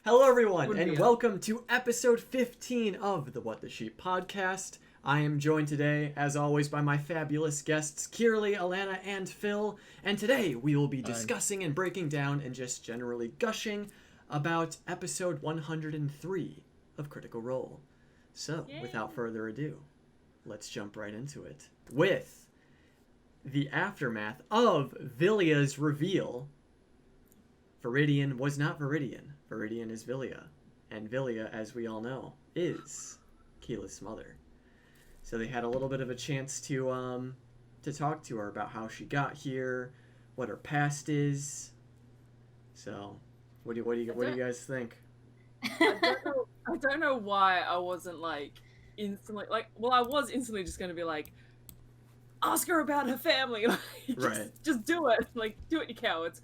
Hello, everyone, Wouldn't and be welcome to episode 15 of the What the Sheep podcast. I am joined today, as always, by my fabulous guests, Kirli, Alana, and Phil. And today we will be discussing and breaking down and just generally gushing about episode 103 of Critical Role. So, without further ado, let's jump right into it with the aftermath of Vilia's reveal. Viridian was not Viridian. Viridian is Vilia. And Vilia, as we all know, is Keyleth's mother. So they had a little bit of a chance to talk to her about how she got here, what her past is. So, what do you guys think? I don't know why I wasn't instantly I was instantly just gonna be ask her about her family. Right. Just do it. Do it, you cowards.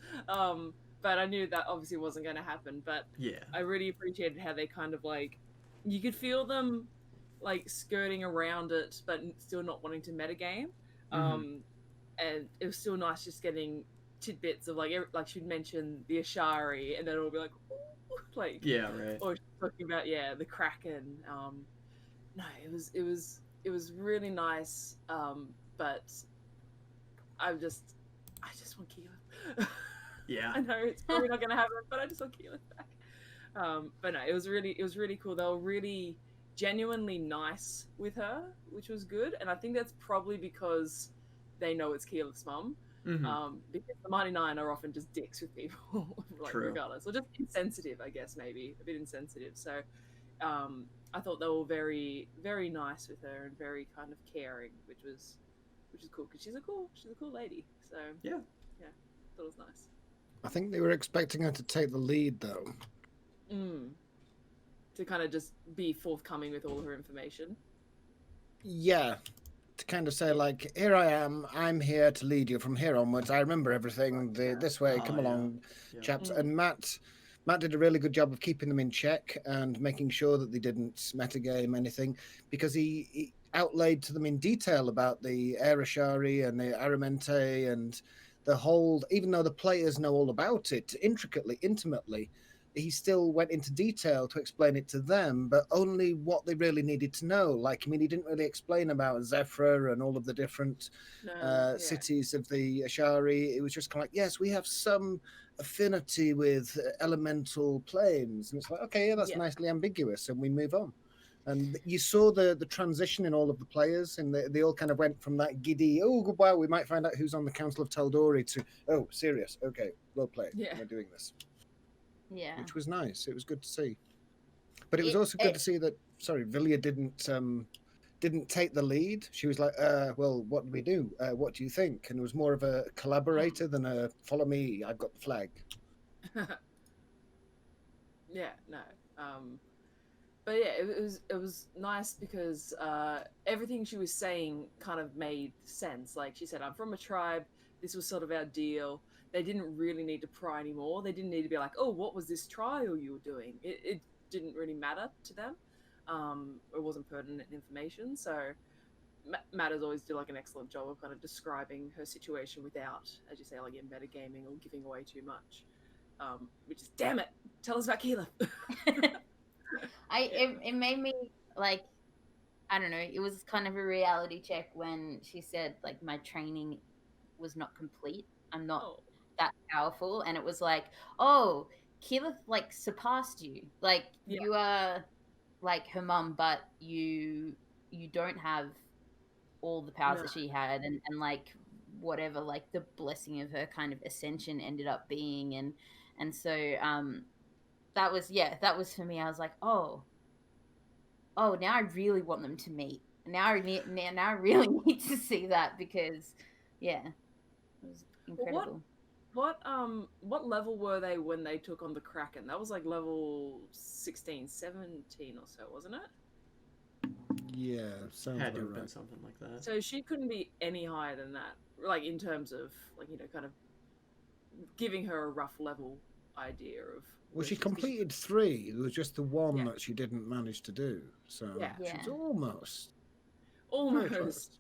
But I knew that obviously wasn't gonna happen. But Yeah. I really appreciated how they kind of you could feel them skirting around it, but still not wanting to metagame. And it was still nice just getting tidbits of she'd mention the Ashari, and then it'll be ooh, yeah, right. or she's talking about the Kraken. No, it was really nice. But I just want Keyleth. Yeah. I know it's probably not gonna happen, but I just want Keyleth back. But no, it was really cool. They were really genuinely nice with her, which was good, and I think that's probably because they know it's Keyleth's mum. Because the Mighty Nine are often just dicks with people, regardless, or just insensitive, I guess, maybe a bit insensitive. So, I thought they were very, very nice with her and very kind of caring, which is cool because she's a cool lady. So yeah, thought it was nice. I think they were expecting her to take the lead, though. To kind of just be forthcoming with all her information. Yeah, to kind of say here I am, I'm here to lead you from here onwards. I remember everything. This way, come along, chaps. And Matt did a really good job of keeping them in check and making sure that they didn't metagame anything, because he outlaid to them in detail about the Ashari and the Aramente and the whole, even though the players know all about it intricately, intimately, he still went into detail to explain it to them, but only what they really needed to know. He didn't really explain about Zephyr and all of the different cities of the Ashari. It was just kind of yes, we have some affinity with elemental planes. And it's okay, that's nicely ambiguous, and we move on. And you saw the transition in all of the players, and they all kind of went from that giddy, oh, wow, we might find out who's on the Council of Taldori, to, oh, serious, okay, we'll play. We're doing this. Yeah. Which was nice. It was good to see. But it was also good to see that, Vilia didn't take the lead. She was like, well, what do we do? What do you think? And it was more of a collaborator than a follow me, I've got the flag. But yeah, it was nice because everything she was saying kind of made sense. Like she said, I'm from a tribe. This was sort of our deal. They didn't really need to pry anymore. They didn't need to be like, oh, what was this trial you were doing? It didn't really matter to them. It wasn't pertinent information. So Matt has always did an excellent job of kind of describing her situation without, as you say, in metagaming or giving away too much. Which is, damn it, tell us about Keyleth. It made me I don't know, it was kind of a reality check when she said my training was not complete. I'm not that powerful, and it was oh, Keyleth surpassed you. You are her mum, but you don't have all the powers that she had, and whatever the blessing of her kind of ascension ended up being, and so that was for me. I was oh, now I really want them to meet. Now I really need to see that, because it was incredible. What level were they when they took on the Kraken? That was level 16, 17 or so, wasn't it? Yeah, sounds had to have right. been something like that. So she couldn't be any higher than that, in terms of kind of giving her a rough level idea of. Well, she completed 3. There was just the one that she didn't manage to do. So she was almost.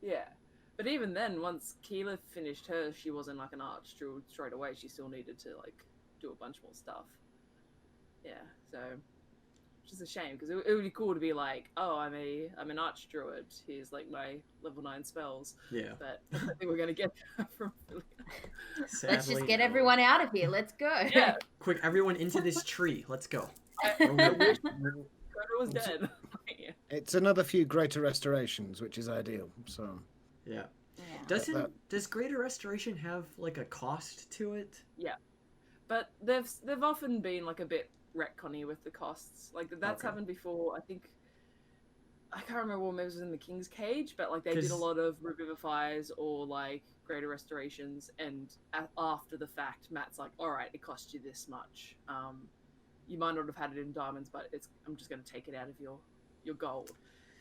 Yeah. But even then, once Keyleth finished her, she wasn't an archdruid straight away. She still needed to do a bunch more stuff. Yeah, so which is a shame because it would be cool to be like, oh, I'm an arch druid. Here's like my level 9 spells. Yeah. But I don't think we're gonna get that from Vilia. Let's just get no. everyone out of here. Let's go. Yeah. Quick, everyone into this tree. Let's go. I wish Crota was dead. Yeah. It's another few greater restorations, which is ideal. So Yeah. Yeah. Does Greater Restoration have like a cost to it? Yeah, but they've often been like a bit retconny with the costs. Like that's Okay. happened before. I think I can't remember when it was in the King's Cage, but like they did 'Cause- a lot of revivifies or like greater restorations, and after the fact, Matt's like, "All right, it cost you this much. You might not have had it in diamonds, but I'm just going to take it out of your gold."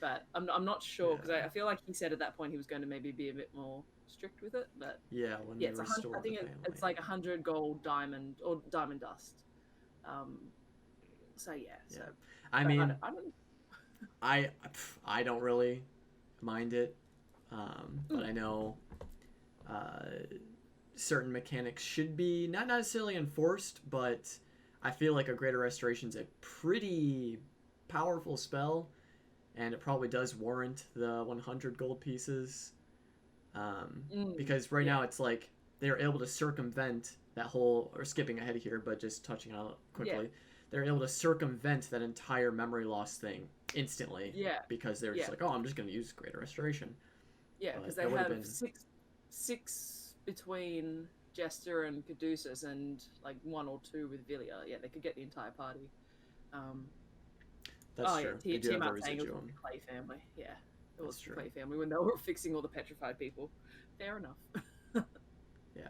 But I'm not sure because I feel like he said at that point he was going to maybe be a bit more strict with it. But Yeah, when yeah, they restore I think the family. it's like 100 gold diamond or diamond dust. So yeah. So, Yeah. I mean, I don't. I don't really mind it, but I know certain mechanics should be not necessarily enforced, but I feel like a Greater Restoration is a pretty powerful spell, and it probably does warrant the 100 gold pieces. Because right now it's like they're able to circumvent that whole, or skipping ahead here, but just touching on it quickly. Yeah. They're able to circumvent that entire memory loss thing instantly. Yeah. Because they're just like, oh, I'm just going to use Greater Restoration. Yeah, because they have six between Jester and Caduceus, and like 1 or 2 with Vilia. Yeah, they could get the entire party. That's true. Yeah, They do have the saying it was residuum. the Clay family. Yeah, it was the true. Clay family when they were fixing all the petrified people. Fair enough. Yeah.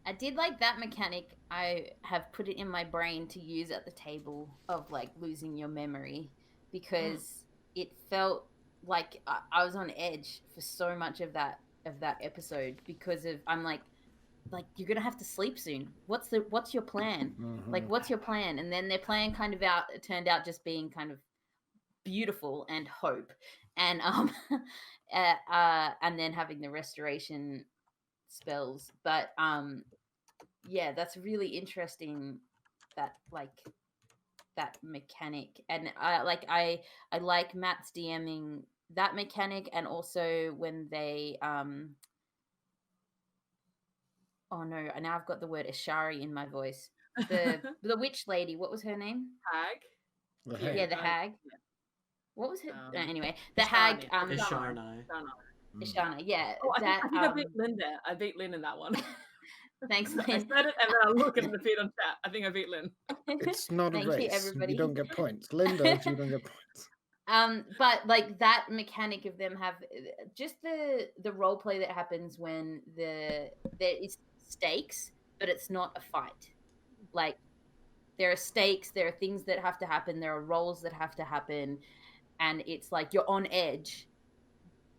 I did like that mechanic. I have put it in my brain to use at the table of like losing your memory, because it felt like I was on edge for so much of that episode, because of I'm like you're gonna have to sleep soon. What's your plan? Mhm. Like, what's your plan? And then their plan it turned out just being kind of beautiful and hope, and and then having the restoration spells. But yeah, that's really interesting, that that mechanic. And I like Matt's DMing that mechanic, and also when they oh no, now I've got the word Ashari in my voice. The witch lady, what was her name? Hag. Yeah, the hag. What was it? Anyway, the Ishani. hag. Ishana. Yeah. Oh, I think I beat Lynn there. I beat Lynn in that one. Thanks, Lynn. I said it, and then I look at the feed on chat. I think I beat Lynn. It's not a Thank race. you, everybody. You don't get points. Linda, you don't get points. But like that mechanic of them have just the role play that happens when there is stakes, but it's not a fight. Like, there are stakes, there are things that have to happen, there are roles that have to happen, and it's like you're on edge,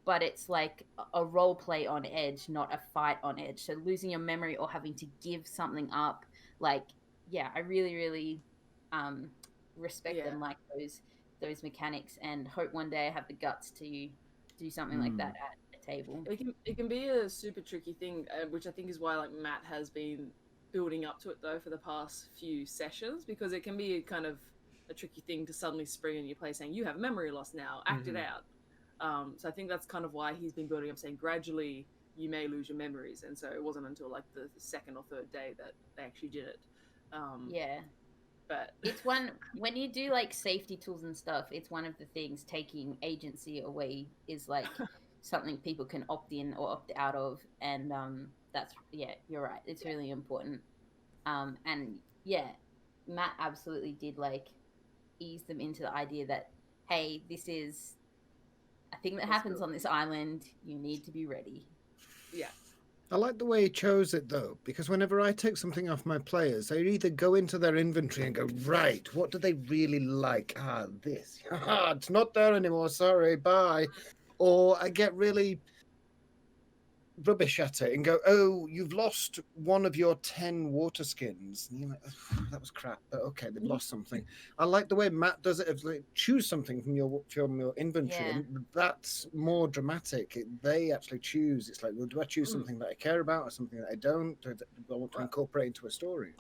but it's like a role play on edge, not a fight on edge. So losing your memory or having to give something up, like, yeah, I really, really respect them, like those mechanics, and hope one day I have the guts to do something like that at a table. It can be a super tricky thing, which I think is why like Matt has been building up to it though for the past few sessions, because it can be kind of a tricky thing to suddenly spring in your play saying you have memory loss now, act it out. So I think that's kind of why he's been building up, saying gradually you may lose your memories, and so it wasn't until like the second or third day that they actually did it. Yeah. But it's when you do like safety tools and stuff, it's one of the things taking agency away is like something people can opt in or opt out of, and that's, yeah, you're right, it's really important. And yeah, Matt absolutely did like ease them into the idea that, hey, this is a thing that happens on this island, you need to be ready. Yeah. I like the way he chose it, though, because whenever I take something off my players, they either go into their inventory and go, right, what do they really like? This. It's not there anymore, sorry, bye. Or I get really rubbish at it and go, oh, you've lost one of your 10 water skins. And you're like, that was crap, but okay, they've lost something. I like the way Matt does it. Of like, choose something from your inventory, and that's more dramatic. They actually choose. It's like, well, do I choose something that I care about or something that I don't? Or do I want to incorporate into a story?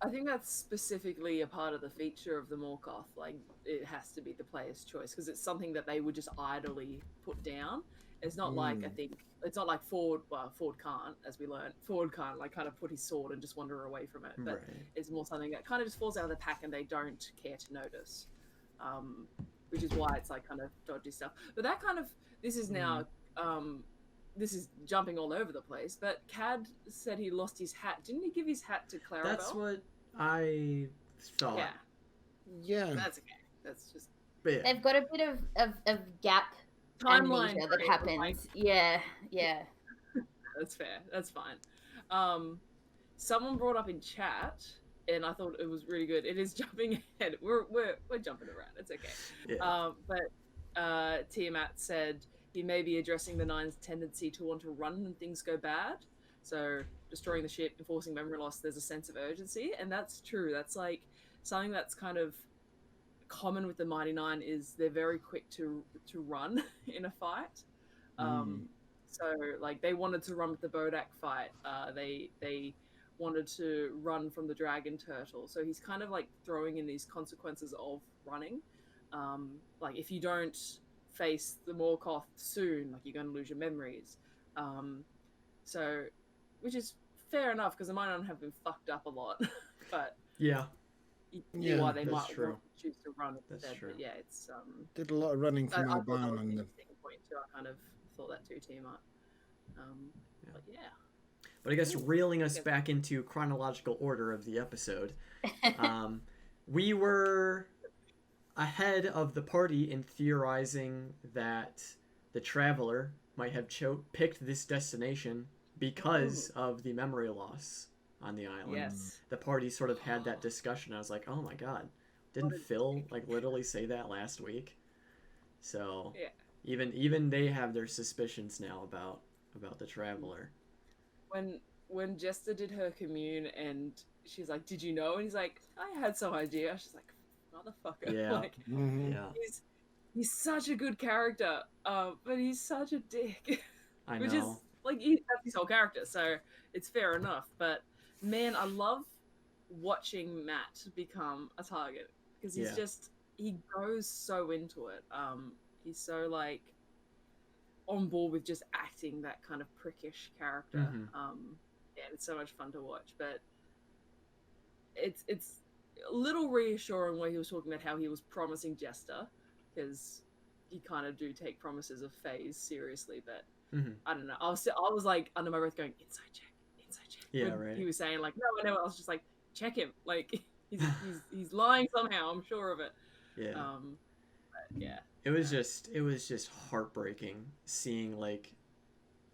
I think that's specifically a part of the feature of the Morkoth. Like, it has to be the player's choice because it's something that they would just idly put down. It's not like, I think, it's not like Fjord, well, Fjord can't, as we learned. Fjord can't, like, kind of put his sword and just wander away from it. But it's more something that kind of just falls out of the pack and they don't care to notice. Which is why it's, like, kind of dodgy stuff. But that kind of, this is now, this is jumping all over the place, but Cad said he lost his hat. Didn't he give his hat to Clarabelle? That's what I thought. Yeah. Yeah. That's okay. That's just... Yeah. They've got a bit of gap timeline amnesia that happens. Like... Yeah. That's fair. That's fine. Someone brought up in chat, and I thought it was really good. It is jumping ahead. We're jumping around. It's okay. Yeah. But Tiamat said he may be addressing the Nine's tendency to want to run when things go bad. So destroying the ship, enforcing memory loss, there's a sense of urgency, and that's true. That's like something that's kind of common with the Mighty Nine is they're very quick to run in a fight. So like they wanted to run with the Bodak fight. They wanted to run from the dragon turtle. So he's kind of like throwing in these consequences of running. Like if you don't face the Morkoth soon, like you're going to lose your memories. So, which is fair enough because the Mighty Nine have been fucked up a lot, but yeah, why they might true. choose to run instead. That's true. But yeah, it's did a lot of running from our barn on on the them. point too. I kind of thought that too, Tiamat. But yeah. But I guess reeling us back into chronological order of the episode, we were ahead of the party in theorizing that the Traveler might have picked this destination because of the memory loss on the island. Yes. The party sort of had that discussion. I was like, oh my god, didn't Phil like literally say that last week? So yeah. even they have their suspicions now about the Traveler. When Jester did her commune and she's like, did you know? And he's like, I had some idea. She's like, motherfucker. Yeah. Like, he's such a good character, but he's such a dick. I know. Which is like that's his whole character, so it's fair enough. But man, I love watching Matt become a target because he's just he goes so into it. He's so like on board with just acting that kind of prickish character. Yeah, it's so much fun to watch. But it's a little reassuring where he was talking about how he was promising Jester, because you kind of do take promises of Faze seriously, but I don't know. I was like under my breath going, inside check. Yeah, when right. He was saying like, no, I know. I was just like, check him. Like he's lying somehow. I'm sure of it. Yeah. But, yeah. It was just heartbreaking seeing like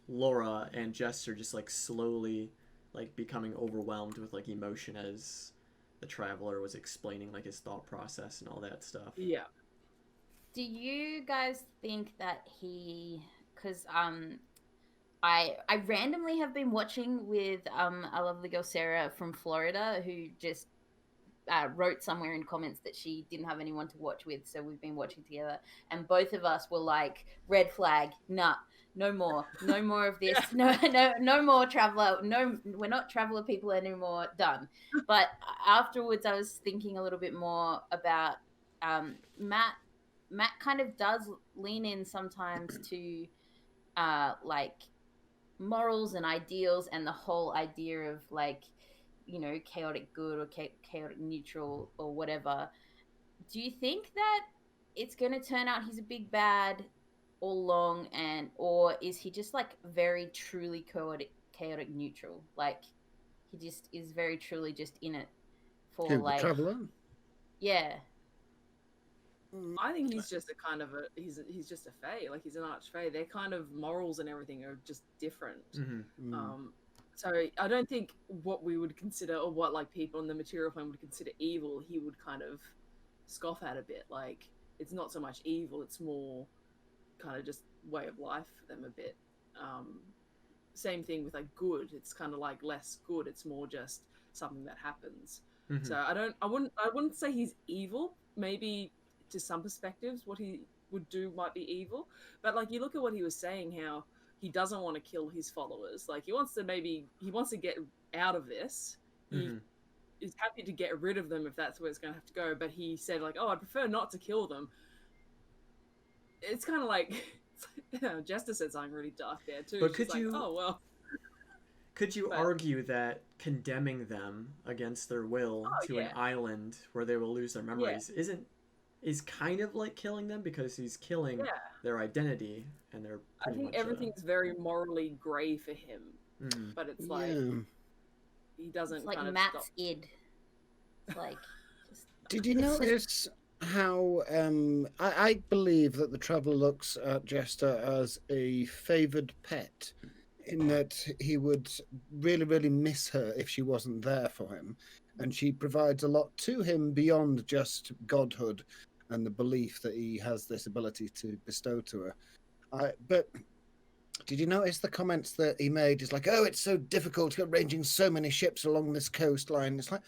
Laura and Jester just like slowly like becoming overwhelmed with like emotion as the Traveler was explaining like his thought process and all that stuff. Yeah. Do you guys think that because I randomly have been watching with a lovely girl Sarah from Florida who just wrote somewhere in comments that she didn't have anyone to watch with, so we've been watching together, and both of us were like, red flag, nah, no more of this. no more Traveler, no, we're not Traveler people anymore, done. But afterwards I was thinking a little bit more about Matt kind of does lean in sometimes to like morals and ideals and the whole idea of like, you know, chaotic good or chaotic neutral or whatever. Do you think that it's going to turn out he's a big bad all along, or is he just like very truly chaotic neutral? Like he just is very truly just in it for like the Traveler? Yeah. I think he's just a kind of he's just a Fey, like he's an arch Fey. Their kind of morals and everything are just different. So I don't think what we would consider, or what like people on the material plane would consider evil, he would kind of scoff at a bit. Like it's not so much evil, it's more kind of just way of life for them a bit. Same thing with like good, it's kind of like less good, it's more just something that happens. So I wouldn't say he's evil. Maybe to some perspectives what he would do might be evil, but like you look at what he was saying, how he doesn't want to kill his followers, like he wants to get out of this. is happy to get rid of them if that's where it's going to have to go. But he said like, "Oh, I'd prefer not to kill them." It's kind of like Jester said something really dark there too. But She's could you? Like, oh well. Could you argue that condemning them against their will to an island where they will lose their memories is kind of like killing them, because he's killing their identity and their. I think everything's very morally grey for him, but it's like he doesn't. It's like kind of Matt's stop. id. It's like. Did you notice how I believe that the Traveler looks at Jester as a favoured pet, in that he would really, really miss her if she wasn't there for him, and she provides a lot to him beyond just godhood and the belief that he has this ability to bestow to her. But did you notice the comments that he made? He's like, "Oh, it's so difficult arranging so many ships along this coastline." It's like,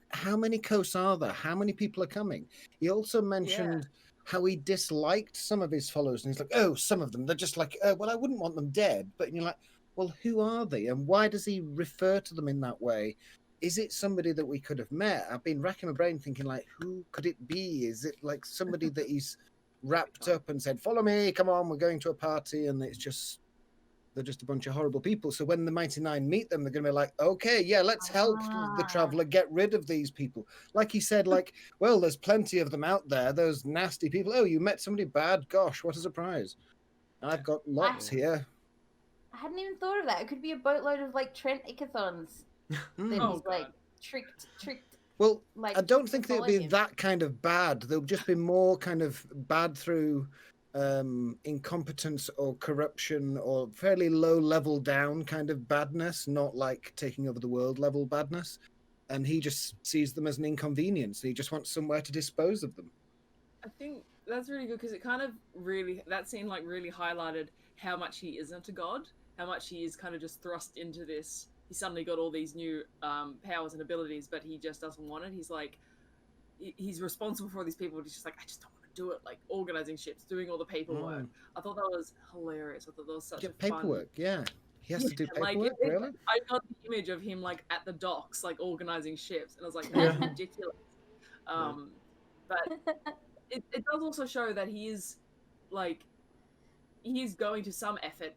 how many coasts are there? How many people are coming? He also mentioned how he disliked some of his followers, and he's like, "Oh, some of them, they're just like, well, I wouldn't want them dead." But you're like, well, who are they, and why does he refer to them in that way? Is it somebody that we could have met? I've been racking my brain thinking, like, who could it be? Is it like somebody that he's wrapped up and said, "Follow me, come on, we're going to a party," and they're just a bunch of horrible people. So when the Mighty Nine meet them, they're going to be like, "Okay, yeah, let's help the Traveler get rid of these people." Like he said, like, well, there's plenty of them out there, those nasty people. Oh, you met somebody bad? Gosh, what a surprise. I've got lots here. I hadn't even thought of that. It could be a boatload of like Trent Ikithons that he's like tricked. Well, like, I don't think they'll be him. that kind of bad. They'll just be more kind of bad through incompetence or corruption or fairly low level down kind of badness, not like taking over the world level badness. And he just sees them as an inconvenience. He just wants somewhere to dispose of them. I think that's really good, because it kind of that scene like really highlighted how much he isn't a god, how much he is kind of just thrust into this. He suddenly got all these new powers and abilities, but he just doesn't want it. He's like, he's responsible for all these people, but he's just like, I just don't want to do it. Like organizing ships, doing all the paperwork. I thought that was hilarious. I thought that was such a paperwork. Fun... He has to do paperwork, like, really? I got the image of him like at the docks, like organizing ships, and I was like, that's ridiculous. But it does also show that he is going to some effort.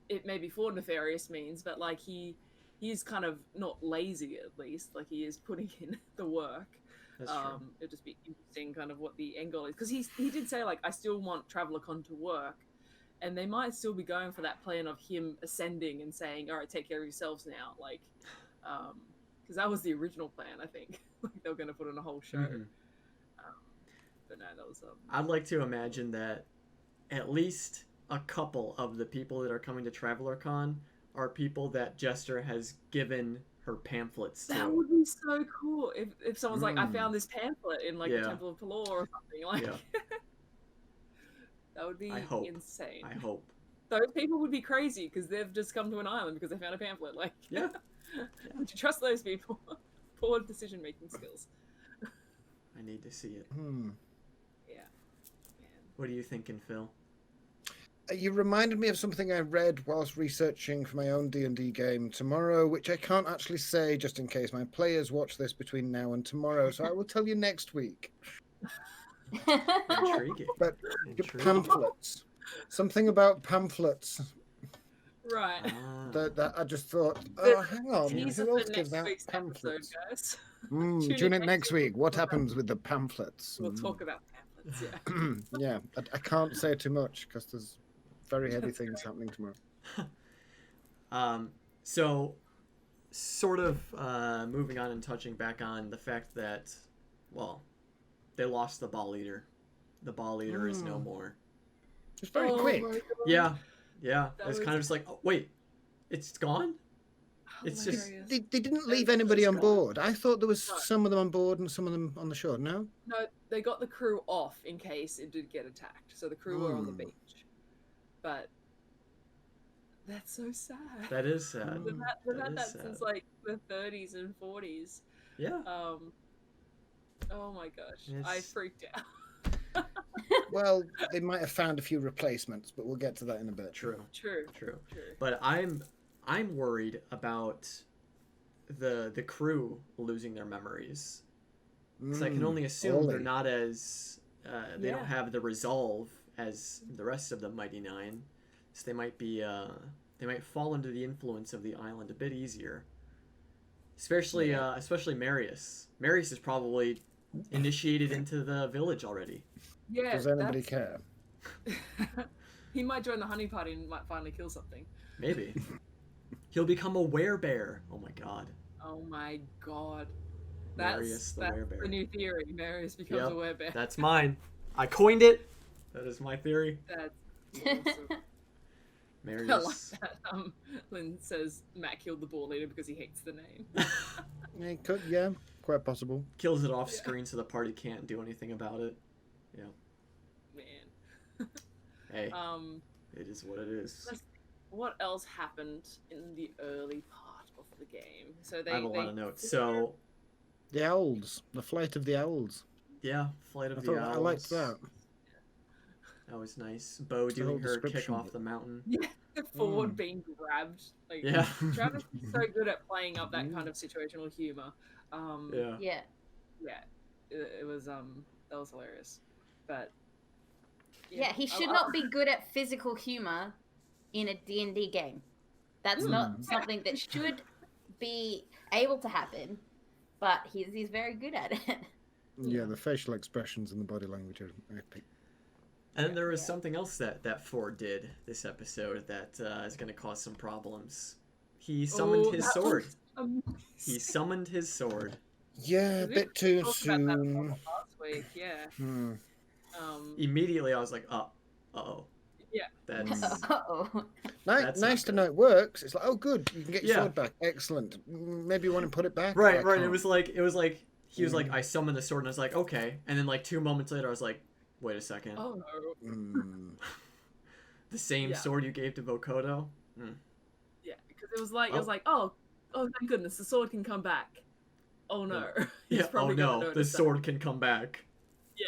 It may be for nefarious means, but like he's kind of not lazy, at least. Like he is putting in the work. That's true. It'd just be interesting kind of what the end goal is, because he did say like, I still want Travelercon to work, and they might still be going for that plan of him ascending and saying, all right, take care of yourselves now, like because that was the original plan, I think. Like they were going to put on a whole show. But no, that was I'd like to imagine that at least a couple of the people that are coming to Travelercon are people that Jester has given her pamphlets to. That would be so cool if someone's like, I found this pamphlet in like the Temple of Pelor or something. Like that would be insane. I hope. Those people would be crazy because they've just come to an island because they found a pamphlet. Like, would you trust those people? Poor decision-making skills. I need to see it. Yeah. Man. What are you thinking, Phil? You reminded me of something I read whilst researching for my own D&D game tomorrow, which I can't actually say just in case my players watch this between now and tomorrow, so I will tell you next week. Intriguing. But pamphlets. Something about pamphlets. Right. That I just thought, oh, hang on, who else gives out pamphlets? Guys? Tune in next week. What happens with the pamphlets? We'll talk about pamphlets, yeah. I can't say too much because there's very heavy things happening tomorrow. So, sort of moving on and touching back on the fact that, well, they lost the ball leader. The ball leader is no more. It's very quick. Yeah. It's kind of just like, oh, wait, it's gone? It's just... They didn't leave anybody on board. I thought there was some of them on board and some of them on the shore, no? No, they got the crew off in case it did get attacked. So the crew were on the beach. But that's so sad. That is sad. They've had that since like the 30s and 40s. Yeah. Oh my gosh, I freaked out. Well, they might have found a few replacements, but we'll get to that in a bit. True. True. But I'm worried about the crew losing their memories. So I can only assume they're not as they don't have the resolve as the rest of the Mighty Nine, so they might be they might fall under the influence of the island a bit easier. Especially Marius. Marius is probably initiated into the village already. Yeah. Does anybody care? He might join the honey party and might finally kill something. Maybe. He'll become a werebear. Oh my god. Oh my god. Marius the werebear. The new theory. Marius becomes a werebear. That's mine. I coined it. That is my theory. That's awesome. Marius. I like that. Lynn says Matt killed the ball leader because he hates the name. It could, quite possible. Kills it off screen so the party can't do anything about it. Yeah. Man. Hey. It is what it is. What else happened in the early part of the game? So I have a lot of notes. So the owls, the flight of the owls. Yeah, flight of the owls. I liked that. That was nice. Bo doing her kick off the mountain. Yeah, Fjord being grabbed. Like, yeah. Travis is so good at playing up that kind of situational humor. Yeah. It was that was hilarious. But yeah, he should not be good at physical humor in a D&D game. That's not something that should be able to happen, but he's very good at it. Yeah, the facial expressions and the body language are epic. And then there was something else that Fjord did this episode that is going to cause some problems. He summoned his sword. He summoned his sword. Yeah, a bit too soon. Last week, yeah. Immediately, I was like, uh-oh. Yeah. That's nice to know it works. It's like, oh, good, you can get your sword back. Excellent. Maybe you want to put it back. Right. It was like he was like, I summoned the sword, and I was like, okay. And then like 2 moments later, I was like, wait a second. Oh no. The same sword you gave to Vokodo? Yeah, because it was like oh thank goodness, the sword can come back. Oh no. Yeah. Oh no, the sword can come back. Yeah.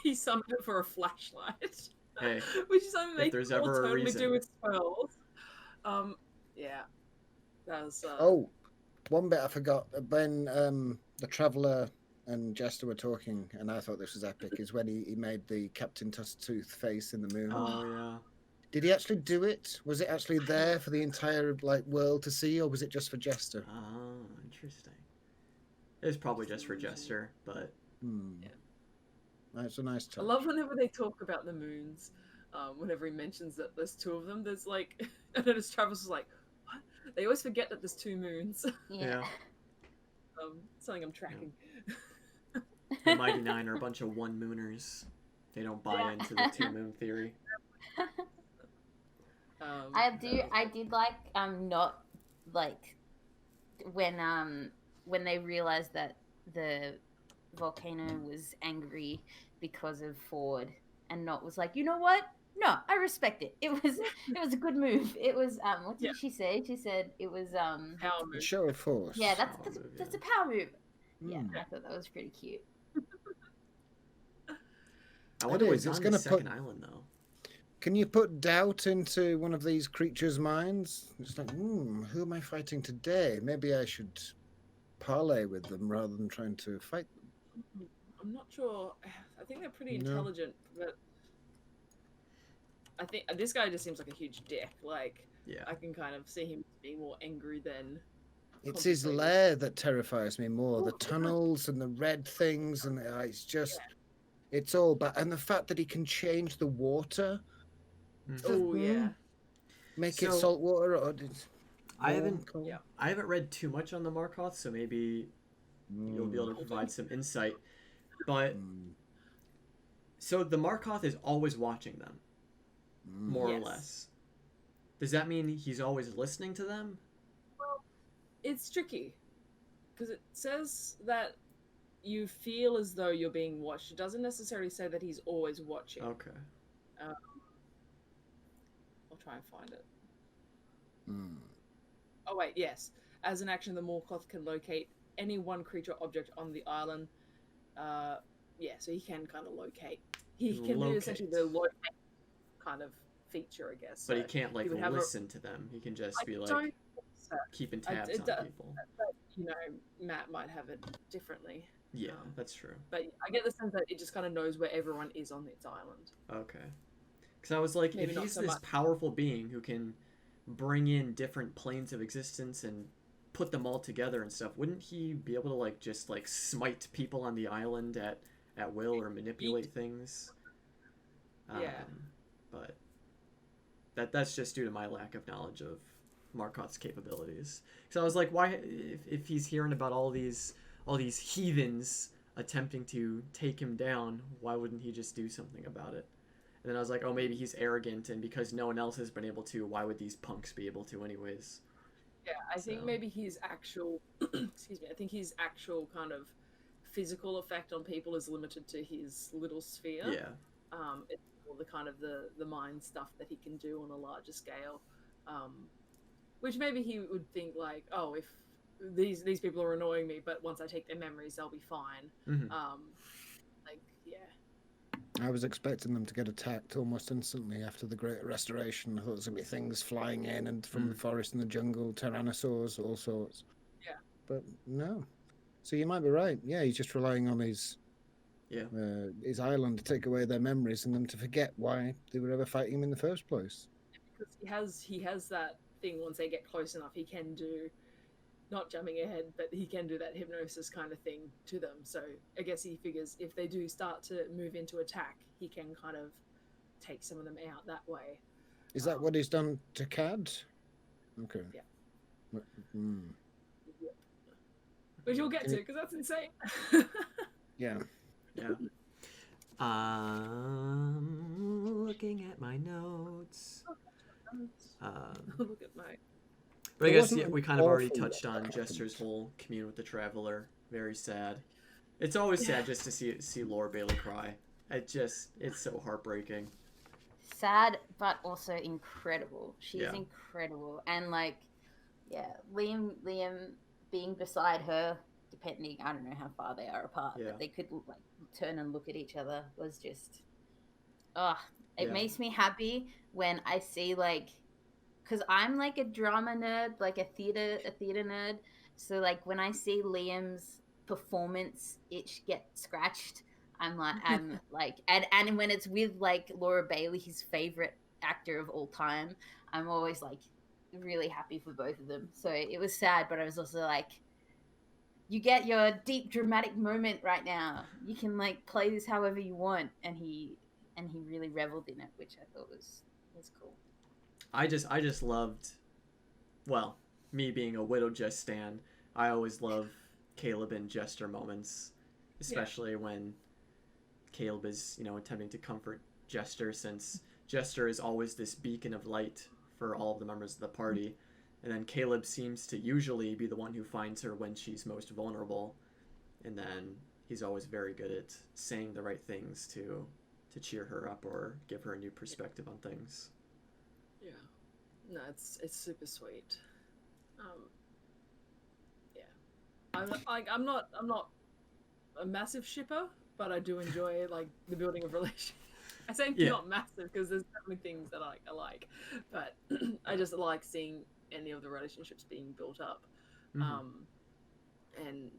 He summoned it for a flashlight. Hey, which is something they there's all ever a totally reason. do with spells. Yeah. That was one bit I forgot when the Traveler and Jester were talking, and I thought this was epic, is when he made the Captain Tusktooth face in the moon. Oh yeah. Did he actually do it? Was it actually there for the entire world to see, or was it just for Jester? Oh, interesting. It was probably just for Jester, but yeah. That's a nice touch. I love whenever they talk about the moons. Whenever he mentions that there's 2 of them, there's like, and then his Travis was like, what? They always forget that there's 2 moons. Yeah. Something I'm tracking. The Mighty Nine are a bunch of one-mooners. They don't buy into the 2-moon theory. I did like not like when they realized that the volcano was angry because of Fjord, and Not was like, you know what? No, I respect it. It was a good move. It was what did she say? She said it was Power move. Show of force. Yeah, that's a power move. Yeah, I thought that was pretty cute. I wonder what's on the second island though. Can you put doubt into one of these creatures' minds? It's like, who am I fighting today? Maybe I should parley with them rather than trying to fight them. I'm not sure. I think they're pretty intelligent, but I think this guy just seems like a huge dick. Like, I can kind of see him being more angry than. It's his lair that terrifies me more. The tunnels and the red things, and it's just, it's all bad. And the fact that he can change the water. Oh yeah. Make it salt water, or I haven't read too much on the Morkoth, so maybe you'll be able to provide some insight. But so the Morkoth is always watching them, more or less. Does that mean he's always listening to them? Well, it's tricky because it says that you feel as though you're being watched. It doesn't necessarily say that he's always watching. Okay. I'll try and find it. Oh wait, yes. As an action, the Morkoth can locate any one creature or object on the island. So he can kind of locate. He can do essentially the locate kind of feature, I guess. But so he can't listen to them. He can just be like. I don't think keeping tabs on people. But, you know, Matt might have it differently. Yeah, that's true. But I get the sense that it just kind of knows where everyone is on its island. Okay. Because I was like, Maybe if not he's so this much. powerful being who can bring in different planes of existence and put them all together and stuff, wouldn't he be able to like just like smite people on the island at will or manipulate things? Yeah. But that's just due to my lack of knowledge of Morkoth's capabilities. So I was like, why, if he's hearing about all these heathens attempting to take him down, why wouldn't he just do something about it? And then I was like, oh, maybe he's arrogant, and because no one else has been able to, why would these punks be able to anyways? Yeah, I think maybe his actual, excuse me, I think his actual kind of physical effect on people is limited to his little sphere. Yeah. It's all the kind of the mind stuff that he can do on a larger scale, which maybe he would think like, oh, if these people are annoying me, but once I take their memories, they'll be fine. Mm-hmm. Like, yeah. I was expecting them to get attacked almost instantly after the Great Restoration. I thought there was going to be things flying in and from the forest and the jungle, tyrannosaurs, all sorts. Yeah. But no. So you might be right. Yeah, he's just relying on his island to take away their memories and them to forget why they were ever fighting him in the first place. Because he has that thing, once they get close enough, he can do, not jumping ahead, but he can do that hypnosis kind of thing to them. So I guess he figures if they do start to move into attack, he can kind of take some of them out that way. Is that what he's done to Cad? Okay. Yeah. Mm. Yep. Which we'll get to, because that's insane. Yeah. Yeah. Looking at my notes. Look at my... But I It guess wasn't we kind of already awful touched on what Jester's whole commune with the Traveler. Very sad. It's always sad just to see Laura Bailey cry. It's so heartbreaking. Sad, but also incredible. She is Yeah. incredible, and like, yeah, Liam being beside her, depending, I don't know how far they are apart, Yeah. but they could like turn and look at each other, was just, it Yeah. makes me happy when I see like, because I'm like a drama nerd, like a theater nerd, so like when I see Liam's performance itch get scratched, I'm like, and when it's with like Laura Bailey, his favorite actor of all time, I'm always like really happy for both of them. So it was sad, but I was also like, you get your deep dramatic moment right now. You can like play this however you want, and he really reveled in it, which I thought was cool. I just loved, well, me being a Widow Jest stan, I always love Caleb and Jester moments, especially when Caleb is, attempting to comfort Jester, since Jester is always this beacon of light for all of the members of the party, and then Caleb seems to usually be the one who finds her when she's most vulnerable, and then he's always very good at saying the right things to cheer her up or give her a new perspective on things. Yeah. No, it's super sweet. I'm not a massive shipper, but I do enjoy like the building of relationships. I say not massive because there's so many things that I like, but I just like seeing any of the relationships being built up. Mm-hmm. And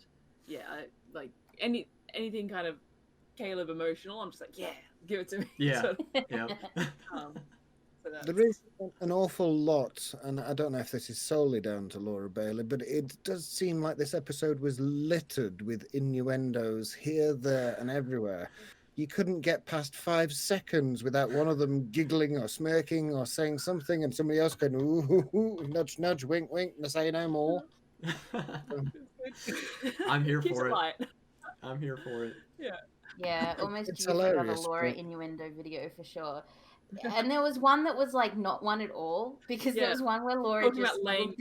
yeah, I like anything kind of Caleb emotional. I'm just like, yeah, give it to me. Yeah. So, Yeah. There is an awful lot, and I don't know if this is solely down to Laura Bailey, but it does seem like this episode was littered with innuendos here, there, and everywhere. You couldn't get past 5 seconds without one of them giggling or smirking or saying something, and somebody else going, ooh, nudge, nudge, wink, wink, and say no more. I'm here Keeps for it. Light. I'm here for it. Yeah. Yeah, almost It's due for another hilarious, Laura but- innuendo video for sure. And there was one that was like not one at all, because there was one where Laura Talking just about Lane.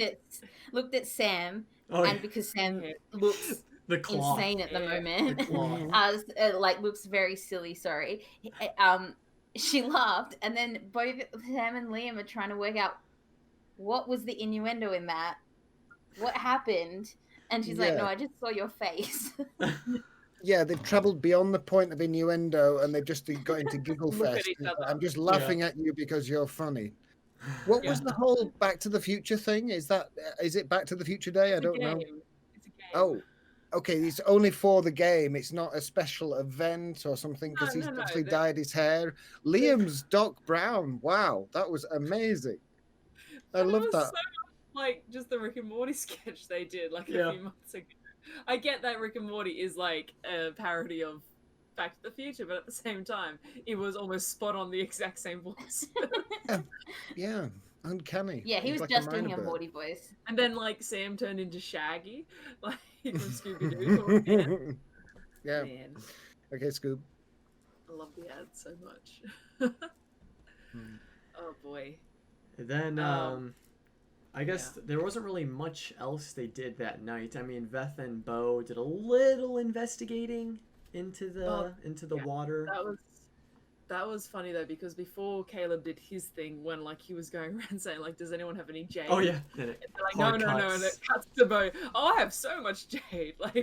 looked at Sam, Oh, and because Sam looks the claw. insane at the Yeah. moment, The claw. like looks very silly. Sorry, she laughed, and then both Sam and Liam are trying to work out what was the innuendo in that, what happened, and she's like, Yeah. "No, I just saw your face." Yeah, they've travelled beyond the point of innuendo, and they've just got into giggle Look at fest. each other. I'm just laughing at you because you're funny. What was the whole Back to the Future thing? Is it Back to the Future Day? I don't know. It's a game. Oh, okay. It's only for the game. It's not a special event or something because he's obviously dyed his hair. Liam's Doc Brown. Wow, that was amazing. I love that. So like just the Rick and Morty sketch they did like a few months ago. I get that Rick and Morty is like a parody of Back to the Future, but at the same time, it was almost spot on the exact same voice. Yeah, uncanny. Yeah, he was like just doing a Morty voice. And then like Sam turned into Shaggy, like from Scooby Doo. Yeah. Man. Okay, Scoob. I love the ad so much. Oh boy. And then I guess there wasn't really much else they did that night. I mean, Veth and Bo did a little investigating into the water. That was funny though, because before Caleb did his thing, when like he was going around saying like, "Does anyone have any jade?" Oh yeah, like no, and it cuts to Bo. Oh, I have so much jade. Like,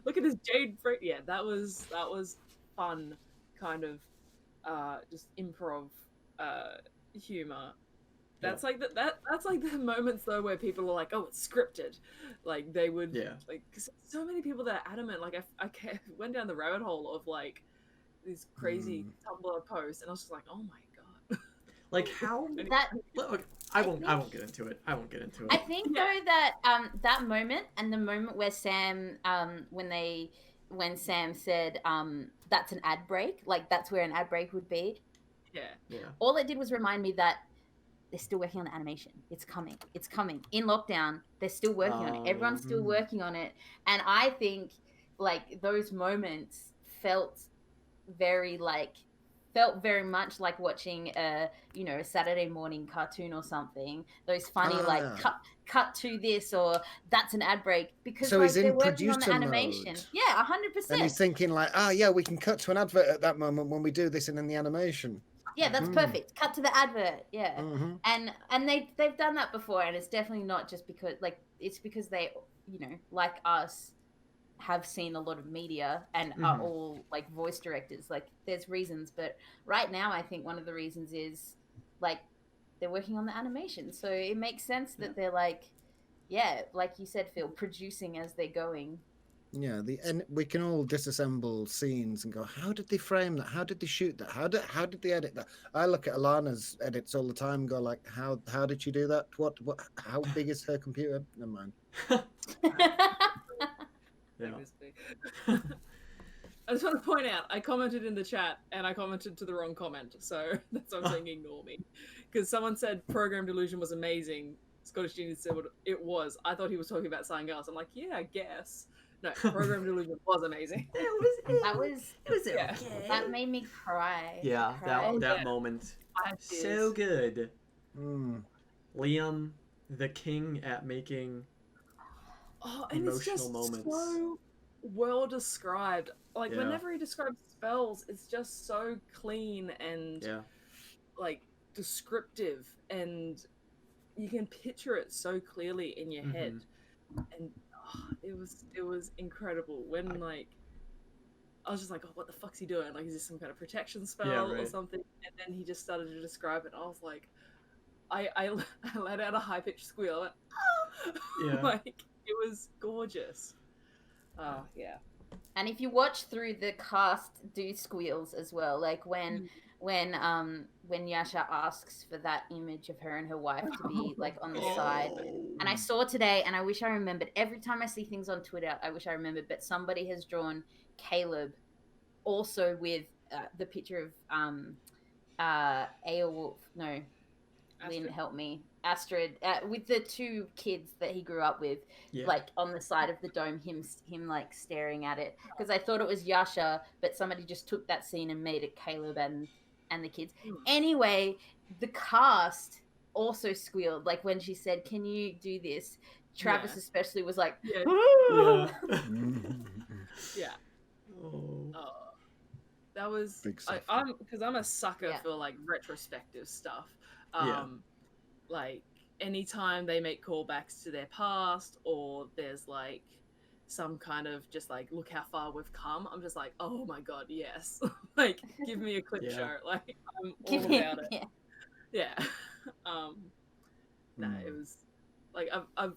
look at this jade. Yeah, that was fun, kind of, just improv, humor. That's like that's like the moments though where people are like, "Oh, it's scripted," like they would like. Cause so many people that are adamant. Like I went down the rabbit hole of like these crazy Tumblr posts, and I was just like, "Oh my god!" Like how that? Look, I won't get into it. I think though that that moment and the moment where Sam when Sam said that's an ad break, like that's where an ad break would be. Yeah. All it did was remind me that they're still working on the animation. It's coming. In lockdown, they're still working on it. Everyone's still working on it. And I think like those moments felt very much like watching a Saturday morning cartoon or something. Those funny like cut to this or that's an ad break because so like, he's in they're working on the producer animation. mode. Yeah, 100%. And he's thinking like, we can cut to an advert at that moment when we do this in the animation. Yeah, that's perfect. Cut to the advert. Yeah, and they've done that before, and it's definitely not just because it's because they like us have seen a lot of media and are all like voice directors. Like there's reasons, but right now I think one of the reasons is like they're working on the animation, so it makes sense that they're like you said, Phil, producing as they're going. Yeah, and we can all disassemble scenes and go, how did they frame that? How did they shoot that? How did they edit that? I look at Alana's edits all the time and go like, how did she do that? What how big is her computer? Never mind. I just want to point out, I commented in the chat and I commented to the wrong comment, so that's why I'm saying ignore me. Because someone said Program Delusion was amazing. Scottish Genius said it was. I thought he was talking about something else. I'm like, yeah, I guess. No, Program Delusion was amazing. It was okay. That made me cry. Yeah, that moment. So good. Liam, the king at making and emotional it's just moments. So well described. Like whenever he describes spells, it's just so clean and like descriptive, and you can picture it so clearly in your head. And it was incredible when like I was just like, oh, what the fuck's he doing? Like, is this some kind of protection spell or something? And then he just started to describe it. And I was like, I let out a high pitched squeal. I went, oh! Like it was gorgeous. Yeah. And if you watch through, the cast do squeals as well. Like when Yasha asks for that image of her and her wife to be like on the side. And I saw today, and I wish I remembered. Every time I see things on Twitter, I wish I remembered. But somebody has drawn Caleb also with the picture of Aelwulf. No, Lynn, help me. Astrid, with the two kids that he grew up with, like on the side of the dome, him like staring at it. Because I thought it was Yasha, but somebody just took that scene and made it Caleb and the kids. Anyway, the cast also squealed, like when she said, "Can you do this?" Travis especially was like, yeah. That was I'm because I'm a sucker for like retrospective stuff. Like anytime they make callbacks to their past, or there's like some kind of just like, look how far we've come, I'm just like, oh my god, yes. Like give me a clip show. Like I'm all about it. No, it was like I've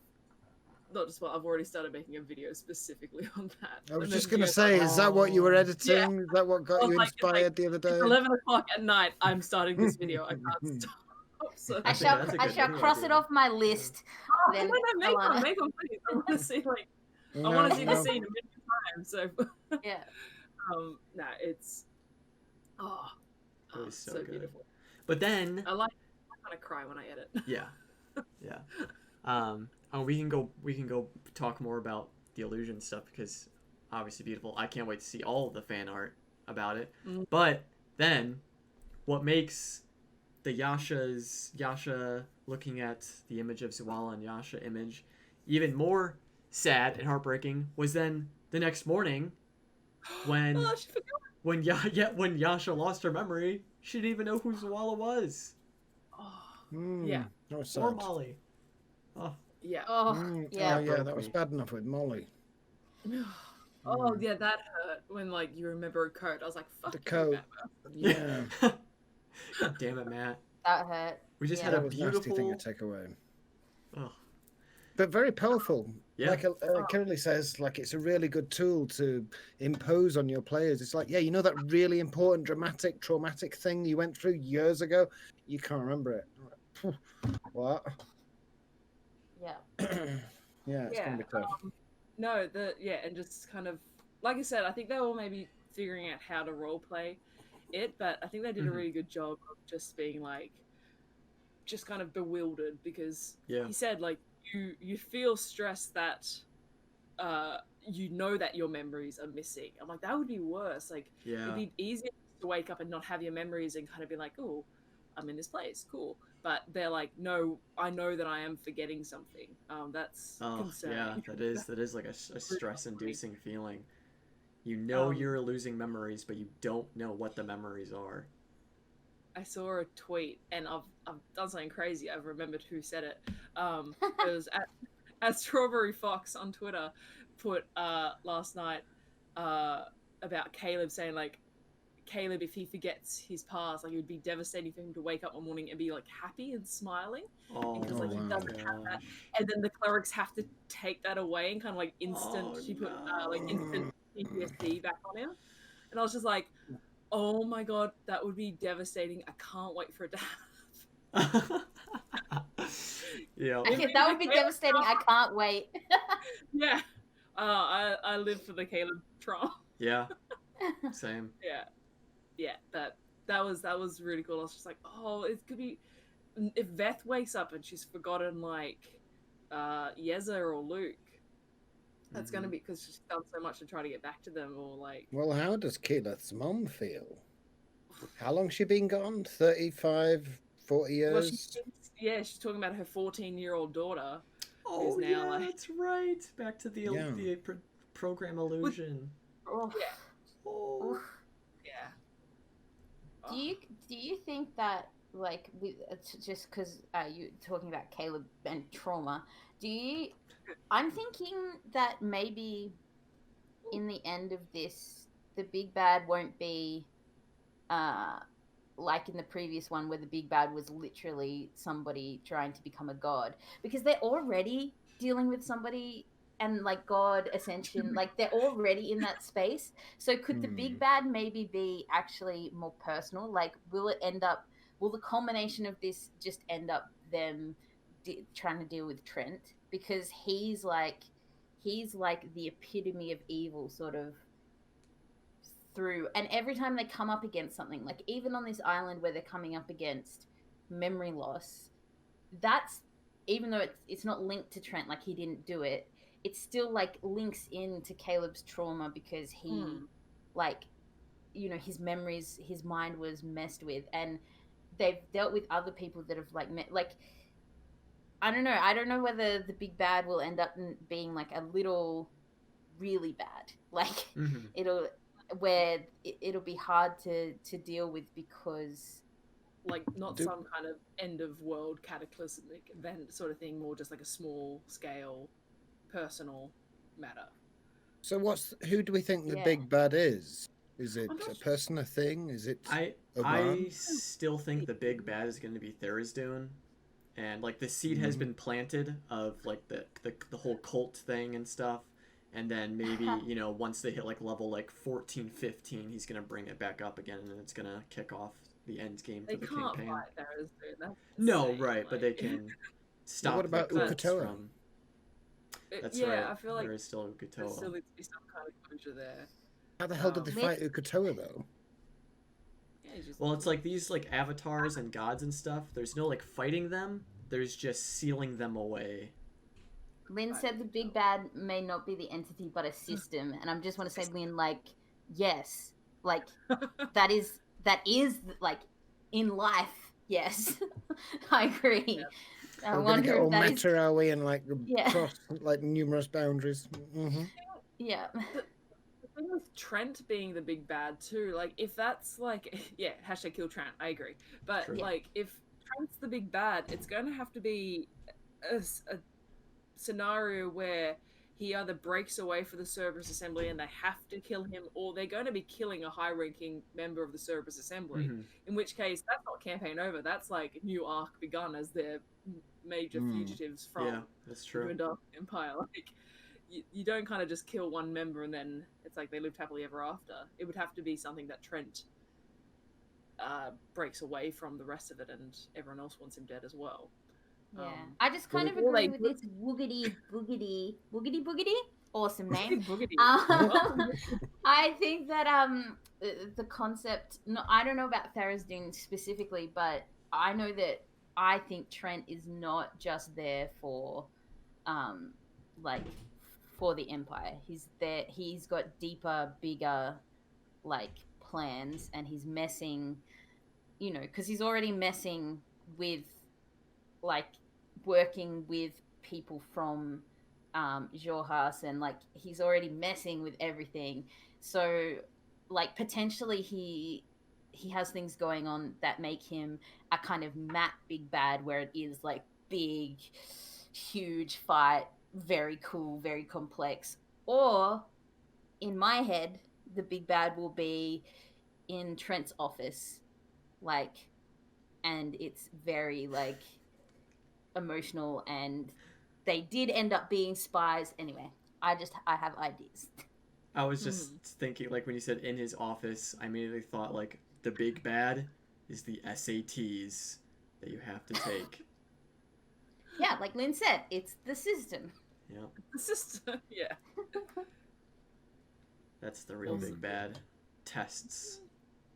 not just I've already started making a video specifically on that. I was And just then going to say, is that what you were editing? Is that what got you inspired the other day? It's 11 o'clock at night. I'm starting this video. I can't stop. So I shall cross it off my list. Then make one, please. I want to see I want to see the scene a million times. So yeah. It's it was so good. beautiful. But then I kind of cry when I edit. Yeah. We can go talk more about the illusion stuff because obviously beautiful. I can't wait to see all of the fan art about it. But then what makes the Yasha looking at the image of Zuala and Yasha image even more sad and heartbreaking was then the next morning when when Yasha lost her memory, she didn't even know who Zuala was. Yeah. Or Molly. Yeah. That was bad enough with Molly. Yeah, that hurt when you remember a code. I was like, fuck the code. Yeah. God damn it, Matt. That hurt. We just had a beautiful thing to take away. Oh. But very powerful. Yeah. Like Kirley says, it's a really good tool to impose on your players. It's like, you know that really important, dramatic, traumatic thing you went through years ago? You can't remember it. What? Yeah. It's going to be tough. And just kind of, like I said, I think they were maybe figuring out how to role play it, but I think they did a really good job of just being just kind of bewildered because he said you feel stressed that you know that your memories are missing. I'm like, that would be worse. It'd be easier to wake up and not have your memories and kind of be like, oh, I'm in this place, cool. But they're like, no, I know that I am forgetting something. That's concerning. Yeah, that is like a stress-inducing feeling. You know you're losing memories, but you don't know what the memories are. I saw a tweet, and I've done something crazy. I've remembered who said it. It was at Strawberry Fox on Twitter put last night about Caleb saying Caleb, if he forgets his past, it would be devastating for him to wake up one morning and be happy and smiling because he doesn't have that, and then the clerics have to take that away and kind of instant. She put instant PTSD back on him, and I was just like, oh my god, that would be devastating. I can't wait for it to happen. Yeah, that would be devastating. I can't wait. Yeah, I live for the Caleb trauma. Yeah, same. Yeah, that was really cool. I was just like, oh, it could be if Veth wakes up and she's forgotten Yeza or Luke. That's gonna be because she's done so much to try to get back to them, or Well, how does Keyleth's mom feel? How long's she been gone? 35, 40 years? Well, she's talking about her 14-year-old daughter. Oh, now, that's right. Back to the program illusion. Do you think that just because you talking about Caleb and trauma, I'm thinking that maybe in the end of this, the big bad won't be like in the previous one where the big bad was literally somebody trying to become a god, because they're already dealing with somebody and god ascension, they're already in that space. So could the big bad maybe be actually more personal? Will the culmination of this just end up them trying to deal with Trent, because he's the epitome of evil sort of through, and every time they come up against something, even on this island where they're coming up against memory loss, that's, even though it's not linked to Trent, he didn't do it, it still links into Caleb's trauma, because he his memories, his mind was messed with, and they've dealt with other people that have I don't know whether the big bad will end up being a little really bad, it'll be hard to deal with, because not some kind of end of world cataclysmic event sort of thing, more just a small scale personal matter. So who do we think the big bad is? Is it a person, a thing? Is it I still think the big bad is going to be Tharizdun, and like the seed has been planted of like the whole cult thing and stuff, and then maybe once they hit like level like 14, 15, he's going to bring it back up again, and then it's going to kick off the end game for the campaign. They can't fight Tharizdun. That's no, insane. right, but they can stop what about the cults Uk'otoa? from. That's right. I feel like there is still Uk'otoa. there still needs to be some kind of closure there. How the hell did they fight Uk'otoa though? Well, it's like these like avatars and gods and stuff. There's no like fighting them. There's just sealing them away. Lynn said the big bad may not be the entity, but a system, and I just want to say, Lynn, like, yes, like that is like in life. Yes, I agree. Yeah. I We're gonna wonder get if all that meta, are we, and like Yeah. cross like numerous boundaries. yeah. The thing with Trent being the big bad too, like if that's like hashtag kill Trent, I agree. But True. like if Trent's the big bad, it's going to have to be a scenario where he either breaks away for the Cerberus Assembly and they have to kill him, or they're going to be killing a high-ranking member of the Cerberus Assembly. Mm-hmm. In which case, that's not campaign over. That's like new arc begun as they're major fugitives from that's true. the Empire. Like you don't kind of just kill one member and then it's like they lived happily ever after. It would have to be something that Trent breaks away from the rest of it, and everyone else wants him dead as well. Yeah, I just kind of agree with this woogity boogity. Awesome name. I think that the concept. No, I don't know about Tharizdun specifically, but I know that I think Trent is not just there for, like, for the Empire. He's there. He's got deeper, bigger, like, plans, and he's messing. Because he's already messing with, like, working with people from Jorhas, and like he's already messing with everything. So like potentially he has things going on that make him a kind of matte big bad, where it is like big, huge fight, very cool, very complex. Or in my head, the big bad will be in Trent's office, like, and it's very like emotional, and they did end up being spies. Anyway, I have ideas. I was just thinking, like, when you said in his office, I immediately thought, like, the big bad is the SATs that you have to take. Yeah, like Lynn said, it's the system. Yeah. The system, yeah. That's the real big bad. Tests.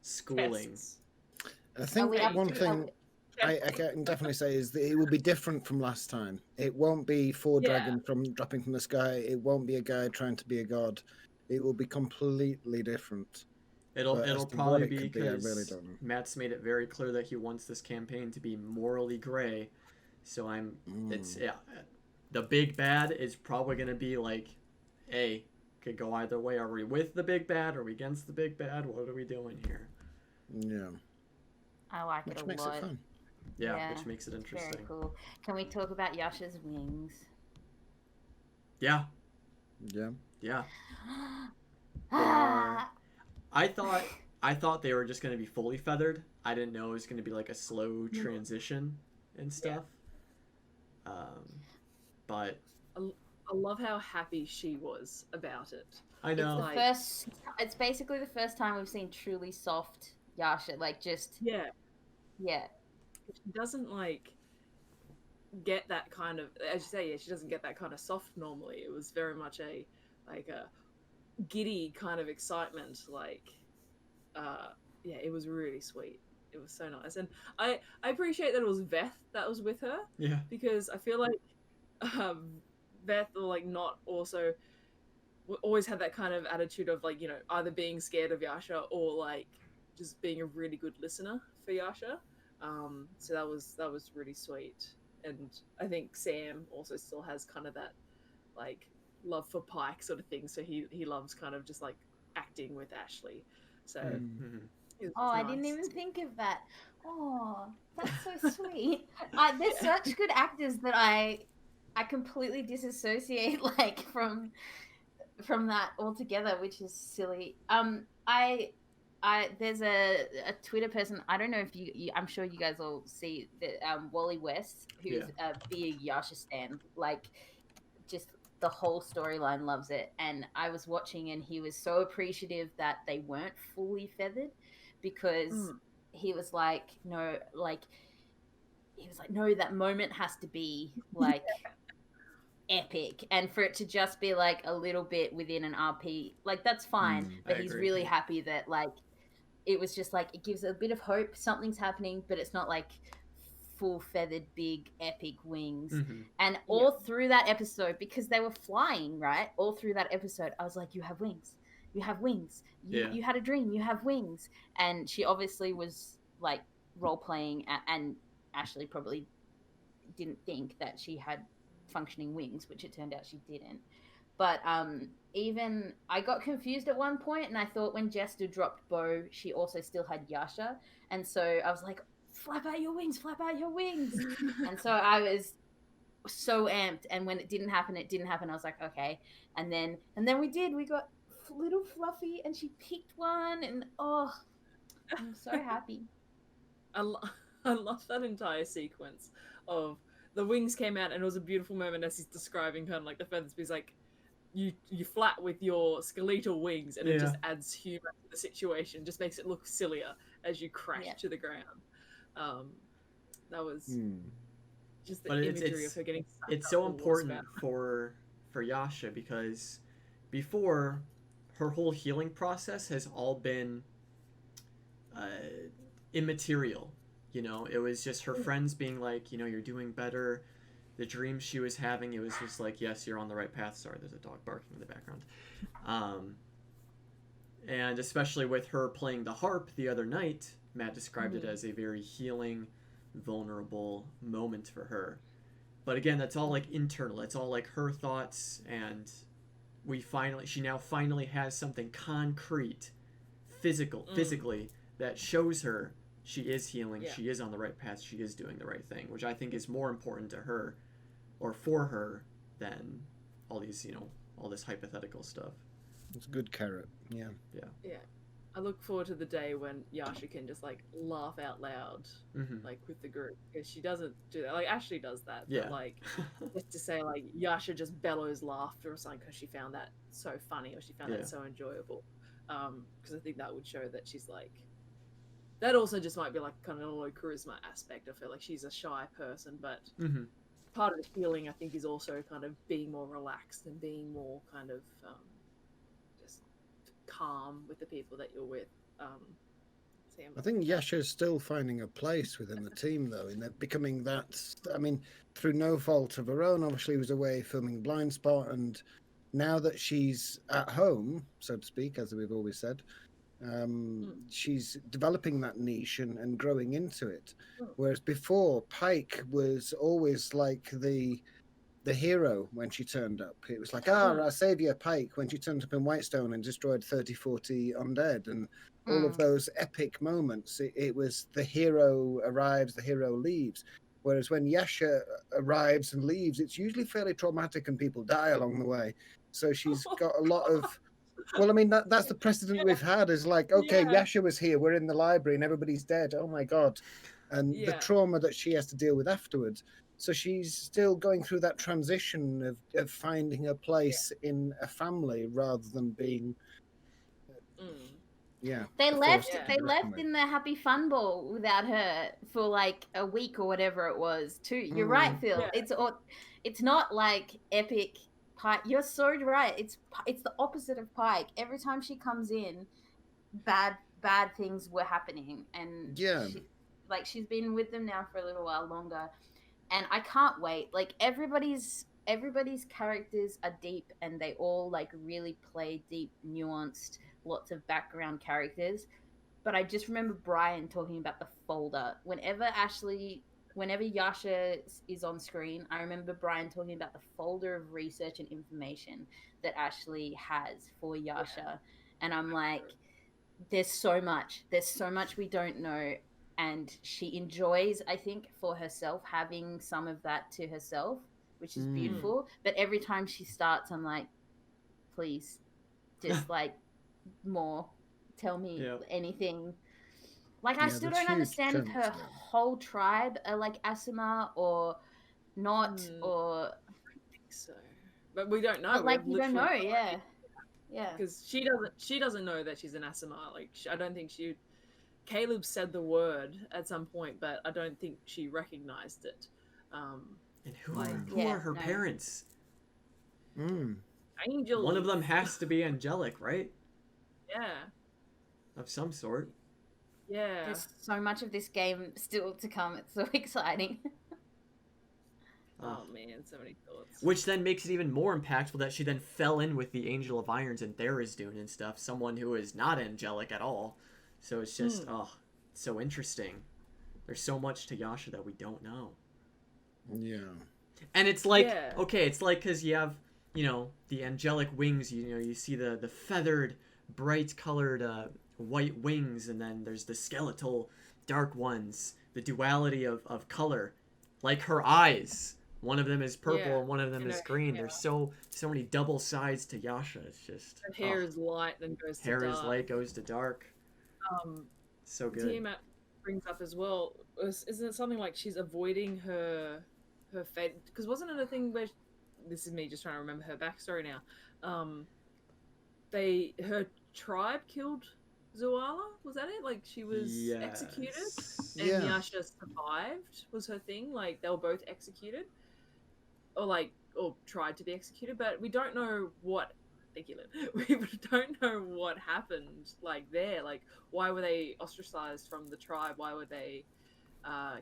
Schooling. Tests. I think one thing I can definitely say is that it will be different from last time. It won't be four dragons dropping from the sky. It won't be a guy trying to be a god. It will be completely different. It'll probably be because Matt's made it very clear that he wants this campaign to be morally gray. So the big bad is probably going to be like, hey, could go either way. Are we with the big bad? Are we against the big bad? What are we doing here? Yeah. I like it a lot. Which makes it fun. Yeah, which makes it interesting. Very cool. Can we talk about Yasha's wings? Yeah. Yeah. Yeah. I thought they were just going to be fully feathered. I didn't know it was going to be like a slow transition and stuff. But I love how happy she was about it. I know. It's basically the first time we've seen truly soft Yasha, like just yeah. She doesn't like get that kind of, as you say, she doesn't get that kind of soft normally. It was very much a giddy kind of excitement, like it was really sweet. It was so nice, and I appreciate that it was Veth that was with her. Yeah, because I feel like Veth, or like not also always had that kind of attitude of like, either being scared of Yasha or like just being a really good listener for Yasha. So that was really sweet, and I think Sam also still has kind of that like love for Pike sort of thing. So he loves kind of just like acting with Ashley. So I didn't even think of that. Oh, that's so sweet. They're such good actors that I completely disassociate like from from that altogether, which is silly. There's a Twitter person. I don't know if I'm sure you guys all see that Wally West, who's a big Yasha stan. Like, just the whole storyline loves it. And I was watching, and he was so appreciative that they weren't fully feathered, because he was like, no, that moment has to be like epic, and for it to just be like a little bit within an RP, like that's fine. But he's really happy that like it was just like, it gives a bit of hope, something's happening, but it's not like full feathered big epic wings. And all through that episode, because they were flying, right, all through that episode I was like, you have wings, you have wings, you had a dream, you have wings. And she obviously was like role playing, and Ashley probably didn't think that she had functioning wings, which it turned out she didn't. But even I got confused at one point, and I thought when Jester dropped Bo, she also still had Yasha, and so I was like, flap out your wings, flap out your wings. And so I was so amped, and when it didn't happen, I was like, okay. And then we got little Fluffy, and she picked one, and oh, I'm so happy. I love that entire sequence of the wings came out, and it was a beautiful moment as he's describing kind of like the feathers. He's like, you flat with your skeletal wings, and it just adds humor to the situation, just makes it look sillier as you crash to the ground. That was just the imagery of her getting. It's so important for Yasha, because before, her whole healing process has all been immaterial. You know, it was just her friends being like, you know, you're doing better. The dreams she was having, it was just like, yes, you're on the right path. Sorry, there's a dog barking in the background. And especially with her playing the harp the other night, Matt described it as a very healing, vulnerable moment for her. But again, that's all like internal. It's all like her thoughts, and she now finally has something concrete, physically, that shows her she is healing, she is on the right path, she is doing the right thing, which I think is more important to her, or for her, than all these, you know, all this hypothetical stuff. It's a good carrot. Yeah. I look forward to the day when Yasha can just like laugh out loud, like with the group, because she doesn't do that. Like Ashley does that, but like just to say like Yasha just bellows laughter or something because she found that so funny, or she found that so enjoyable. Because I think that would show that she's like. That also just might be like kind of a low charisma aspect of her. Like she's a shy person, but part of the healing, I think, is also kind of being more relaxed and being more kind of just calm with the people that you're with. I think Yasha's still finding a place within the team, though, in that becoming that. I mean, through no fault of her own, obviously, was away filming Blind Spot, and now that she's at home, so to speak, as we've always said. She's developing that niche and growing into it, whereas before Pike was always like the hero when she turned up. It was like, our savior Pike, when she turned up in Whitestone and destroyed 30-40 undead, and all of those epic moments. It was the hero arrives, the hero leaves. Whereas when Yasha arrives and leaves, it's usually fairly traumatic and people die along the way. So she's got a lot of. Well, I mean, that's the precedent we've had, is like, okay, Yasha was here, we're in the library and everybody's dead. Oh my God. And the trauma that she has to deal with afterwards. So she's still going through that transition of finding a place in a family rather than being... They left in the Happy Fun Ball without her for like a week or whatever it was too. You're right, Phil. It's not like epic... Pike, you're so right. It's the opposite of Pike. Every time she comes in, bad things were happening, and she's been with them now for a little while longer, and I can't wait. Like everybody's characters are deep, and they all like really play deep, nuanced, lots of background characters. But I just remember Brian talking about the folder whenever Yasha is on screen, I remember Brian talking about the folder of research and information that Ashley has for Yasha. And I'm like, there's so much we don't know. And she enjoys, I think, for herself, having some of that to herself, which is beautiful. But every time she starts, I'm like, please, just like more. Tell me anything. Like, I still don't understand if her whole tribe are like Asima or not, or... I don't think so. But we don't know. But, like, we don't know, yeah. Because she doesn't know that she's an Asima. Like, I don't think she... Caleb said the word at some point, but I don't think she recognized it. And who are her parents? Angel. One of them has to be angelic, right? Yeah. Of some sort. Yeah. There's so much of this game still to come. It's so exciting. Oh man, so many thoughts. Which then makes it even more impactful that she then fell in with the Angel of Irons and Tharizdun and stuff, someone who is not angelic at all. So it's just, so interesting. There's so much to Yasha that we don't know. Yeah. And it's like, okay, it's like because you have, you know, the angelic wings, you know, you see the feathered, bright-colored white wings, and then there's the skeletal dark ones, the duality of color. Like her eyes. One of them is purple and one of them is green. There's so many double sides to Yasha. It's just... Her hair is light and goes to dark. Hair is light, goes to dark. So good. Tiamat brings up as well, isn't it something like she's avoiding her fate? Because wasn't it a thing where... This is me just trying to remember her backstory now. Her tribe killed Zuala, was that it? Like, she was executed, and Yasha survived, was her thing. Like, they were both executed, or tried to be executed, but we don't know what. Thank you, Lynn. We don't know what happened. Like, there, like, why were they ostracized from the tribe? Why were they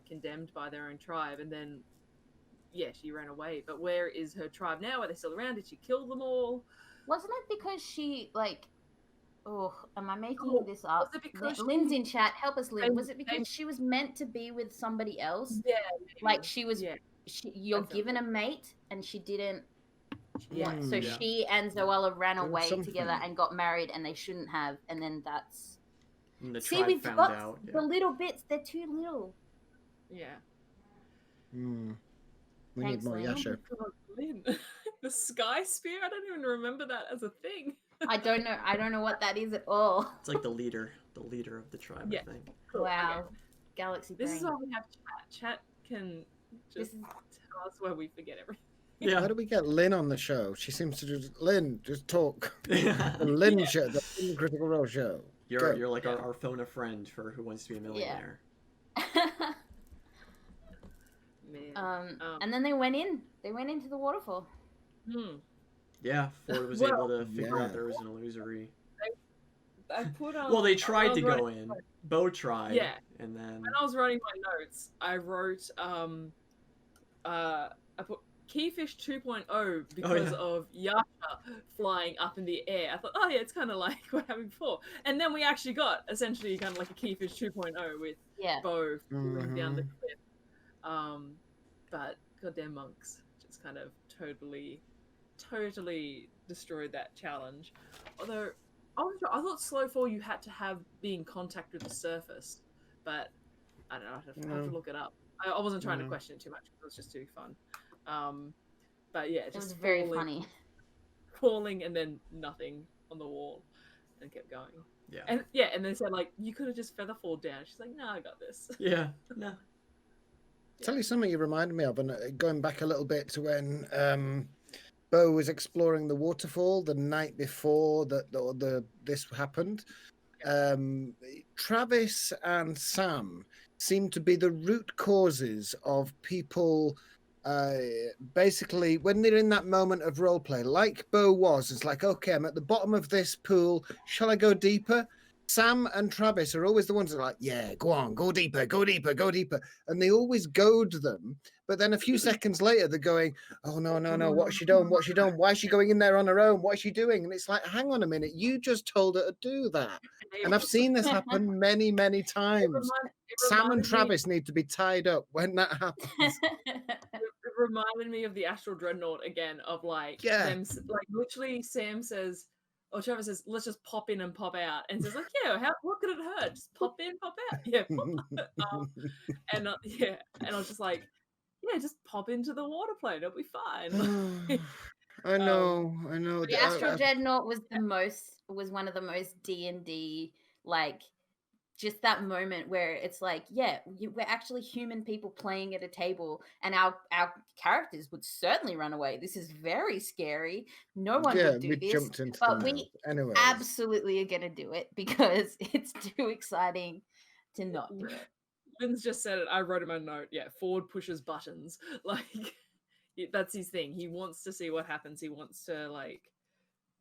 condemned by their own tribe? And then, she ran away. But where is her tribe now? Are they still around? Did she kill them all? Wasn't it because she, like... Oh, am I making this up? Lynn's in chat. Help us, Lynn. Was it because she was meant to be with somebody else? Yeah. Like, she was... you're given a mate, and she didn't... So she and Zoella ran away together and got married, and they shouldn't have, and then that's... And the See, we forgot the little bits. They're too little. Yeah. We need more Yasha. The sky spear? I don't even remember that as a thing. I don't know what that is at all. It's like the leader of the tribe, I think. Cool. Wow. Okay. Galaxy brain. This is why we have chat. Chat can just tell us where we forget everything. Yeah. How do we get Lynn on the show? She seems to just talk. The Lynn show, the Lynn Critical Role show. You're like our phone a friend for Who Wants to Be a Millionaire. And then they went in. They went into the waterfall. Yeah, Fjord was able to figure out there was an illusory. I put on. Well, they tried to go in. Bo tried. Yeah. And then when I was writing my notes, I wrote I put Keyfish 2.0 because of Yasha flying up in the air. I thought, it's kind of like what happened before. And then we actually got essentially kind of like a Keyfish 2.0 with Bo falling down the cliff. But goddamn monks just kind of totally destroyed that challenge. Although I thought Slowfall you had to be in contact with the surface, but I don't know. I have to look it up. I wasn't trying to question it too much because it was just too fun. But yeah, it was very funny. Falling and then nothing on the wall, and kept going. Yeah. And then said like, you could have just feather fall down. She's like, no, I got this. Yeah. No. Tell you something you reminded me of, and going back a little bit to when Bo was exploring the waterfall the night before this happened. Travis and Sam seem to be the root causes of people basically when they're in that moment of roleplay, like Bo was. It's like, okay, I'm at the bottom of this pool. Shall I go deeper? Sam and Travis are always the ones that are like, yeah, go on, go deeper, go deeper, go deeper. And they always goad them. But then a few seconds later, they're going, oh, no, what's she doing? What's she doing? Why is she going in there on her own? What is she doing? And it's like, hang on a minute, you just told her to do that. And I've seen this happen many, many times. Sam and Travis need to be tied up when that happens. It reminded me of the Astral Dreadnought again, of like, them, like literally Sam says, or Travis says, let's just pop in and pop out. And says like, what could it hurt? Just pop in, pop out. Yeah, pop. And I was just like, just pop into the water plane. It'll be fine. I know. The Astral Dreadnought was one of the most D&D, like, just that moment where it's like, yeah, we're actually human people playing at a table, and our characters would certainly run away. This is very scary. No one would do this. Jumped into but the we mouth. Anyways. absolutely are going to do it because it's too exciting to not do it. Lynn's just said it. I wrote in my note. Yeah, Fjord pushes buttons. Like, that's his thing. He wants to see what happens. He wants to, like,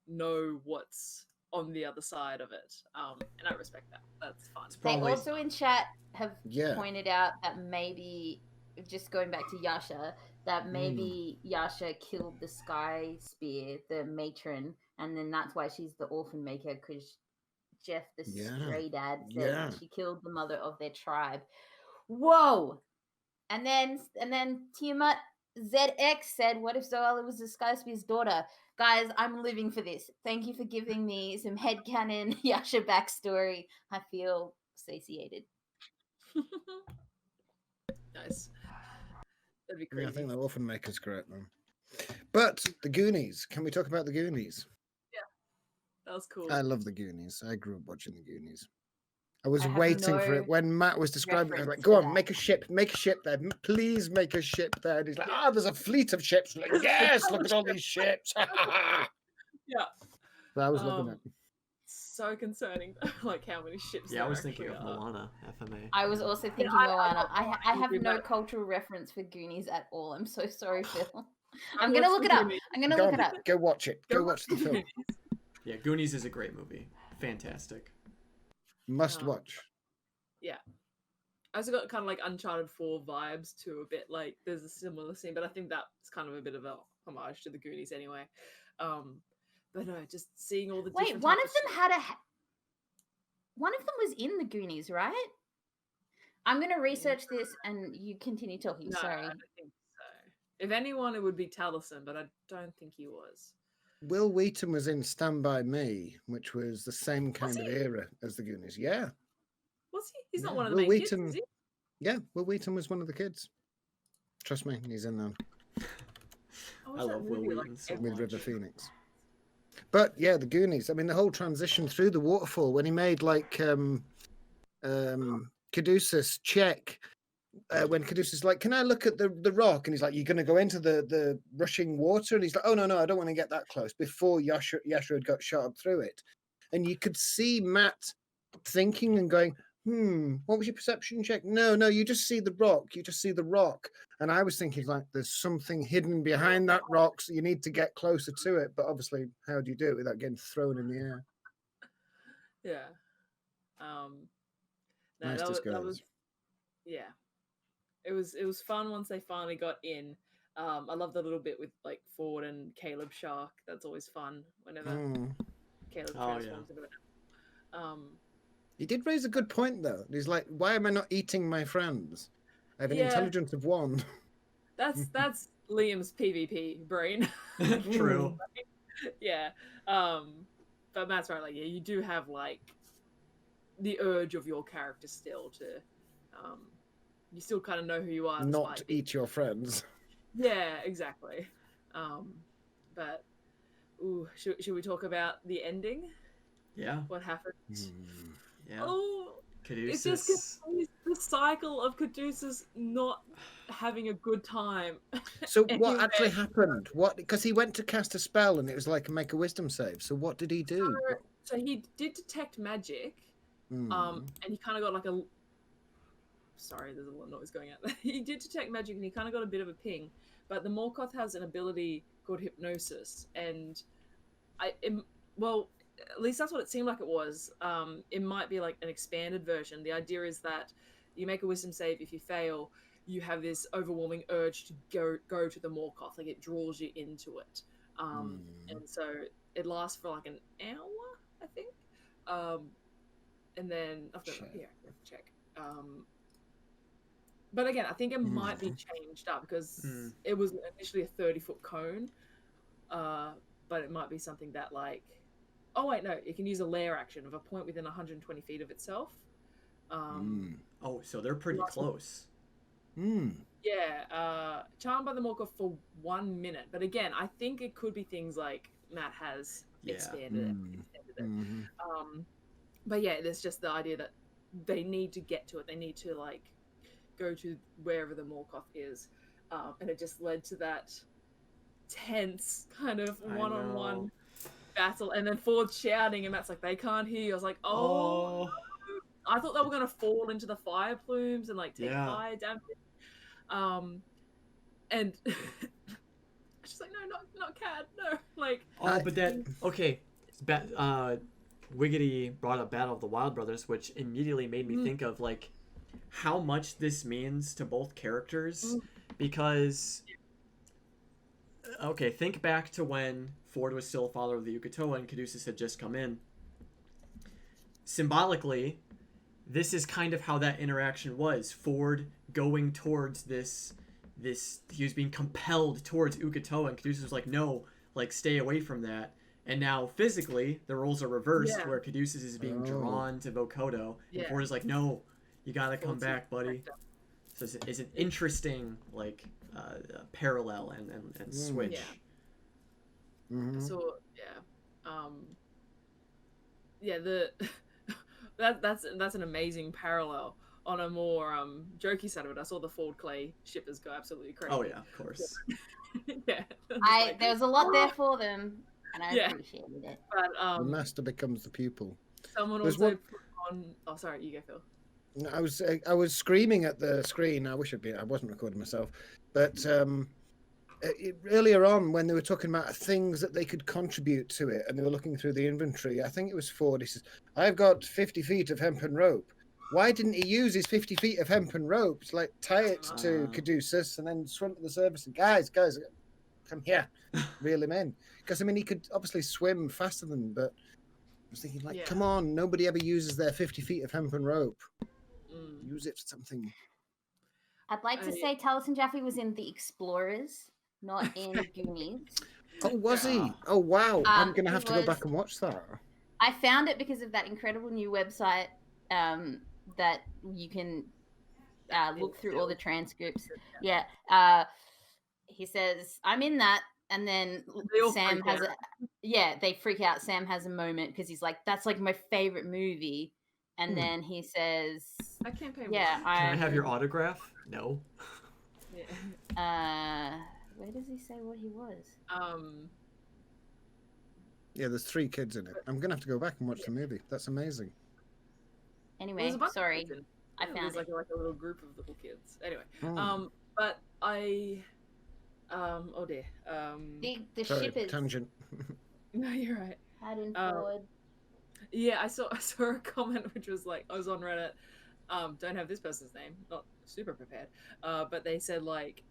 know what's on the other side of it, and I respect that. That's fun. They also in chat have pointed out that maybe, just going back to Yasha, that maybe Yasha killed the Sky Spear, the matron, and then that's why she's the orphan maker, because Jeff the Stray Dad said she killed the mother of their tribe. Whoa! And then Tiamat ZX said, what if Zoala was the Sky Spear's daughter? Guys, I'm living for this. Thank you for giving me some headcanon Yasha backstory. I feel satiated. Nice. That'd be crazy. Yeah, I think the Orphan Maker's correct, man. But the Goonies. Can we talk about the Goonies? Yeah, that was cool. I love the Goonies. I grew up watching the Goonies. I was waiting for it when Matt was describing it. I was like, go on, make a ship there. Please make a ship there. And he's like, there's a fleet of ships. I'm like, yes, look at all these ships. Yeah. So I was loving it. So concerning, like how many ships. Yeah, I was thinking of Moana, FMA. I was also thinking Moana. I have no cultural reference for Goonies at all. I'm so sorry, Phil. I'm going to look it up. I'm going to look it up. Go watch it. Go watch the film. Yeah, Goonies is a great movie. Fantastic. Must watch. Yeah. I also got kind of like Uncharted 4 vibes too, a bit like there's a similar scene, but I think that's kind of a bit of a homage to the Goonies anyway. But no, just seeing all the different one of them was in the Goonies, right? I'm going to research this and you continue talking. No, Sorry. I don't think so. If anyone, it would be Talisman, but I don't think he was. Will Wheaton was in Stand By Me, which was the same kind of era as the Goonies. Yeah. Was he? He's not one of the main kids, is he? Yeah, Will Wheaton was one of the kids. Trust me, he's in there. I love Will Wheaton so much. With River Phoenix. But yeah, the Goonies. I mean, the whole transition through the waterfall when he made like Caduceus check. When Caduceus is like, can I look at the rock? And he's like, you're going to go into the rushing water? And he's like, oh, no, I don't want to get that close. Before Yasha had got shot up through it. And you could see Matt thinking and going, what was your perception check? No, you just see the rock. You just see the rock. And I was thinking, like, there's something hidden behind that rock, so you need to get closer to it. But obviously, how do you do it without getting thrown in the air? Yeah. Nice that was, yeah. It was fun once they finally got in. I love the little bit with like Fjord and Caleb Shark. That's always fun whenever Caleb transforms into it. He did raise a good point though. He's like, why am I not eating my friends? I have an intelligence of 1. That's Liam's PvP brain. True. Yeah. But Matt's right, like, yeah, you do have like the urge of your character still to you still kind of know who you are. Not eat your friends. Yeah, exactly. But should we talk about the ending? Yeah. What happened? Yeah. Oh, Caduceus. It just continues the cycle of Caduceus not having a good time. So what actually happened? Because he went to cast a spell and it was like make a wisdom save. So what did he do? So he did detect magic, and he kind of got like a. Sorry, there's a lot of noise going out. He did detect magic and he kind of got a bit of a ping, but the Morkoth has an ability called hypnosis, and well, at least that's what it seemed like it was. It might be like an expanded version. The idea is that you make a wisdom save. If you fail, you have this overwhelming urge to go to the Morkoth. Like it draws you into it, and so it lasts for like an hour, I think. And then after check. But again, I think it might be changed up because it was initially a 30-foot cone, but it might be something that like, oh wait, no, it can use a lair action of a point within 120 feet of itself. Oh, so they're pretty close. Yeah, charmed by the Morkoth for 1 minute. But again, I think it could be things like Matt has expanded it. But yeah, there's just the idea that they need to get to it. They need to like go to wherever the Morkoth is, and it just led to that tense kind of one-on-one battle, and then Fjord shouting, and Matt's like, "They can't hear you." I was like, "Oh." No. I thought they were gonna fall into the fire plumes and like take fire damage. And she's like, "No, not Cad, no." Like, but that okay. Wiggity brought up Battle of the Wild Brothers, which immediately made me think of like how much this means to both characters, because okay, think back to when Fjord was still a follower of the Uk'otoa and Caduceus had just come in. Symbolically, this is kind of how that interaction was. Fjord going towards this he was being compelled towards Uk'otoa, and Caduceus was like, no, like stay away from that. And now physically the roles are reversed, where Caduceus is being drawn to Vokodo, and Fjord is like, no, you gotta come back, buddy. So it's an interesting like parallel and switch. So that's an amazing parallel. On a more jokey side of it, I saw the Fjord Clay shippers go absolutely crazy. Oh yeah, of course. There was a lot there for them, and I appreciated it. But the master becomes the pupil. Someone also put on. Oh, sorry, you go, Phil. No, I was screaming at the screen. I wish I wasn't recording myself, but earlier on when they were talking about things that they could contribute to it, and they were looking through the inventory, I think it was Fjord. He says, "I've got 50 feet of hempen rope." Why didn't he use his 50 feet of hempen ropes? Like tie it to Caduceus and then swim to the surface and guys, come here, reel him in. Because I mean, he could obviously swim faster than, but I was thinking like, come on, nobody ever uses their 50 feet of hempen rope. Use it for something. I'd like to say Talisman Jaffe was in The Explorers, not in Goonies. Oh, was he? Oh, wow. I'm going to have to go back and watch that. I found it because of that incredible new website that you can look through all the transcripts. Yeah. He says, I'm in that. And then Sam has they freak out. Sam has a moment because he's like, that's like my favorite movie. And then he says, I can't pay. Can I have your autograph? No. Where does he say what he was? Yeah, there's 3 kids in it. I'm gonna have to go back and watch the movie. That's amazing. Anyway, sorry, I found it. It was like a little group of little kids. Anyway, but I, oh dear, the sorry, shippers. Tangent. No, you're right. Hadn't forward. Yeah, I saw a comment which was like, I was on Reddit. Don't have this person's name. Not super prepared. But they said like,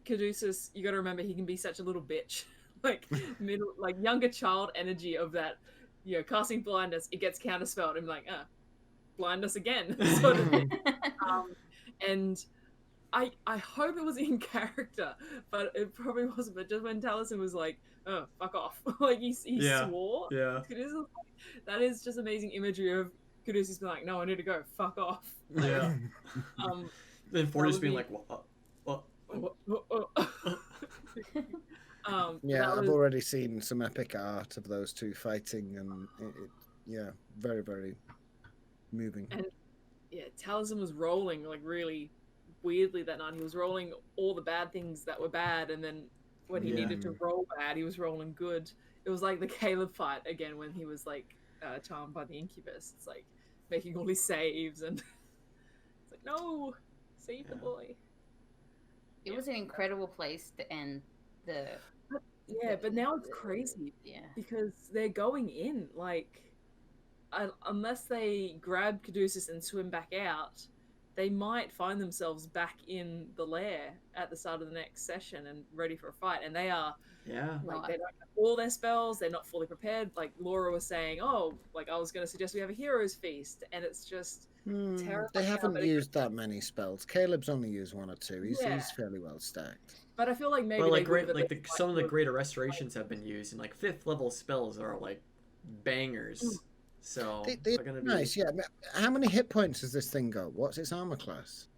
Caduceus, you got to remember he can be such a little bitch. Like younger child energy of that, casting blindness, it gets counterspelled. I'm like, blindness again. Sort of thing. And I hope it was in character, but it probably wasn't. But just when Talisman was like, "Oh, fuck off," like he swore. Yeah. That is just amazing imagery of Caduceus being like, "No, I need to go. Fuck off." Like, yeah. Then Fjord just being like, "What?" I've already seen some epic art of those two fighting, and it very, very moving. And Talisman was rolling like really weirdly that night. He was rolling all the bad things that were bad, and then when he needed to roll bad, he was rolling good. It was like the Caleb fight again when he was like charmed by the incubus. It's like making all these saves, and it's like, no, save the boy. It was an incredible place to end the. But now it's crazy. Yeah. Because they're going in like. Unless they grab Caduceus and swim back out, they might find themselves back in the lair at the start of the next session and ready for a fight. And they are, they don't have all their spells. They're not fully prepared. Like Laura was saying, I was going to suggest we have a hero's feast, and it's just terrifying. They haven't used that many spells. Caleb's only used 1 or 2. He's fairly well stacked. But I feel like maybe some of the greater restorations have been used, and like 5th level spells are like bangers. So they're gonna be nice. Yeah. How many hit points has this thing got? What's its armor class?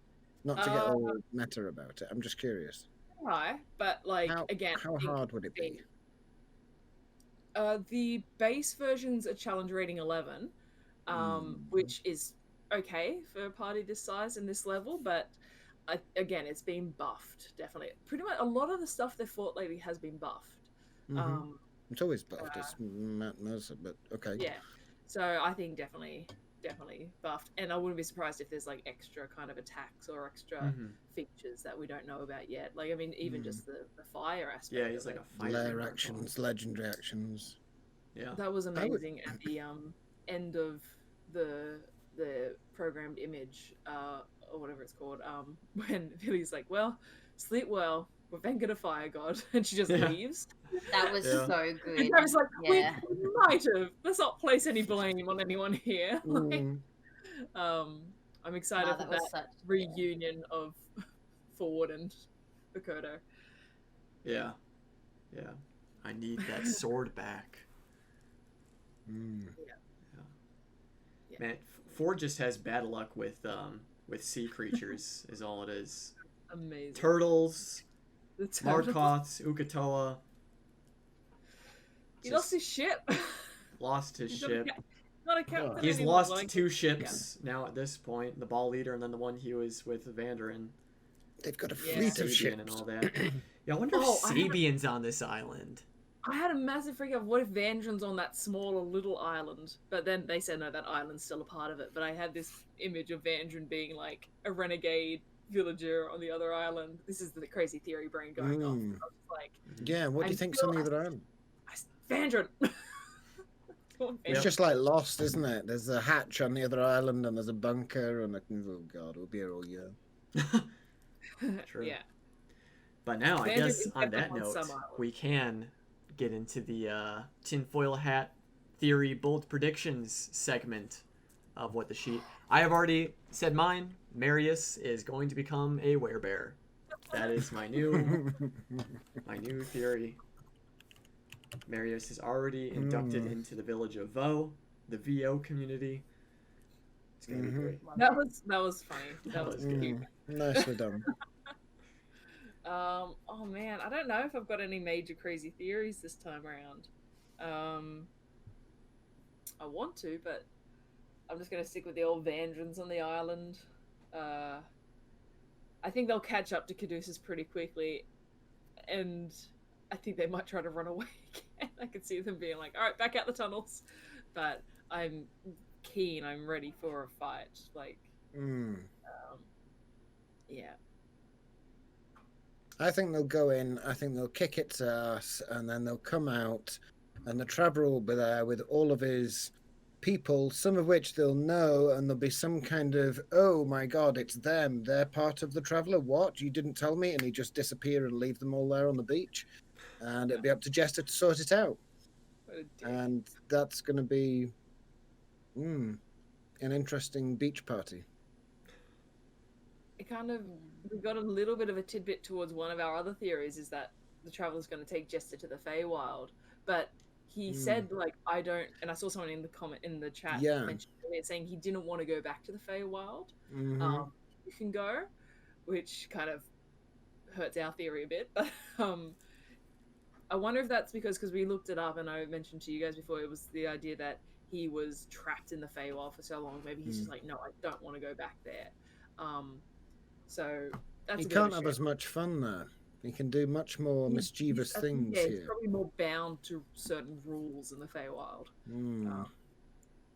Not to get all meta about it. I'm just curious. Right, but like again, how hard would it be? The base version's a challenge rating 11, which is okay for a party this size and this level, but again, it's been buffed, definitely. Pretty much a lot of the stuff they fought lately has been buffed. It's always buffed, it's madness, but okay. Yeah, so I think definitely buffed, and I wouldn't be surprised if there's like extra kind of attacks or extra features that we don't know about yet. Like, I mean, even just the fire aspect. Yeah, he's like a fire. Lair actions, legendary actions. Yeah, that was amazing at the end of the programmed image, or whatever it's called. When Vilia's like, "Well, sleep well. We've vengered a fire god," and she just leaves. That was so good. And I was like, we might have. Let's not place any blame on anyone here. Like, I'm excited for that reunion of Fjord and Morkoth. Yeah. I need that sword back. Yeah. Man, Fjord just has bad luck with sea creatures. Is all it is. Amazing. Turtles. Morkoths, Ukatoa. He lost his ship. Lost his ship. Not a captain He's anymore, lost like, 2 ships now at this point. The ball leader and then the one he was with Vandrin. They've got a fleet of ships. And all that. Yeah, I wonder if Sabian's on this island. I had a massive freak out. What if Vandrin's on that smaller little island? But then they said no, that island's still a part of it. But I had this image of Vandrin being like a renegade villager on the other island. This is the crazy theory brain going off. I was like, yeah, what do you think's on the other island? Vandrin. It's just like Lost, isn't it? There's a hatch on the other island and there's a bunker and oh god, we'll be here all year. True. Yeah. But now, I guess on that note, we can get into the tinfoil hat theory bold predictions segment of What the Sheet. I have already said mine. Marius is going to become a werebear. That is my new theory. Marius is already inducted into the village of Vo, the VO community. It's gonna be great. That was funny. That was cute. Nicely done. Oh man, I don't know if I've got any major crazy theories this time around. I want to, but I'm just gonna stick with the old Vandrins on the island. I think they'll catch up to Caduceus pretty quickly, and I think they might try to run away again. I could see them being like, "All right, back out the tunnels," but I'm keen. I'm ready for a fight. Like, yeah. I think they'll go in, I think they'll kick its ass, and then they'll come out, and the Traveler will be there with all of his people, some of which they'll know, and there'll be some kind of, oh my god, it's them, they're part of the Traveler, what? You didn't tell me? And he just disappear and leave them all there on the beach, and it'll be up to Jester to sort it out. And that's going to be an interesting beach party. It kind of, we got a little bit of a tidbit towards one of our other theories, is that the Traveler's going to take Jester to the Feywild, but he said, like, I don't, and I saw someone in the comment in the chat mentioning it, saying he didn't want to go back to the Feywild. You can go, which kind of hurts our theory a bit, but I wonder if that's because we looked it up, and I mentioned to you guys before, it was the idea that he was trapped in the Feywild for so long. Maybe he's just like, no, I don't want to go back there. So that's he can't have as much fun there. He can do much more mischievous things here. He's probably more bound to certain rules in the Feywild.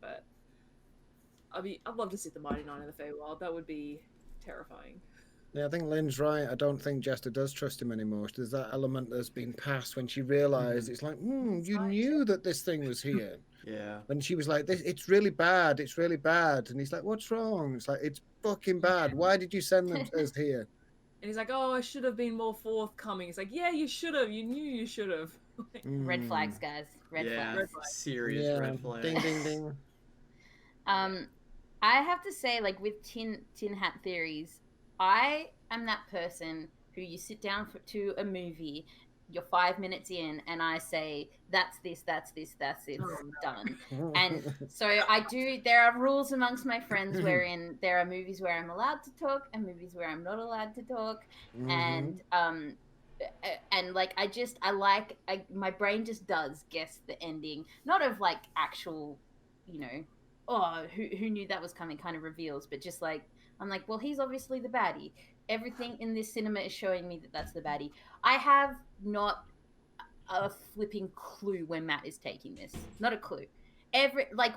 But I'd love to see the Mighty Nine in the Feywild. That would be terrifying. Yeah, I think Lynn's right. I don't think Jester does trust him anymore. There's that element that's been passed when she realised it's like, you knew that this thing was here. Yeah. When she was like, it's really bad, it's really bad. And he's like, what's wrong? It's like, it's fucking bad. Why did you send us here? And he's like, oh, I should have been more forthcoming. It's like, yeah, you should have. You knew you should have. Red flags, guys. Red flags. Serious red flags. Ding, ding, ding. I have to say, like, with tin hat theories, I am that person who you sit down to a movie you're 5 minutes in, and I say, that's this, done. And so I do, there are rules amongst my friends wherein there are movies where I'm allowed to talk and movies where I'm not allowed to talk. And like my brain just does guess the ending, not of like actual, you know, oh, who knew that was coming kind of reveals, but just like, I'm like, well, he's obviously the baddie. Everything in this cinema is showing me that that's the baddie. I have not a flipping clue where Matt is taking this. Not a clue.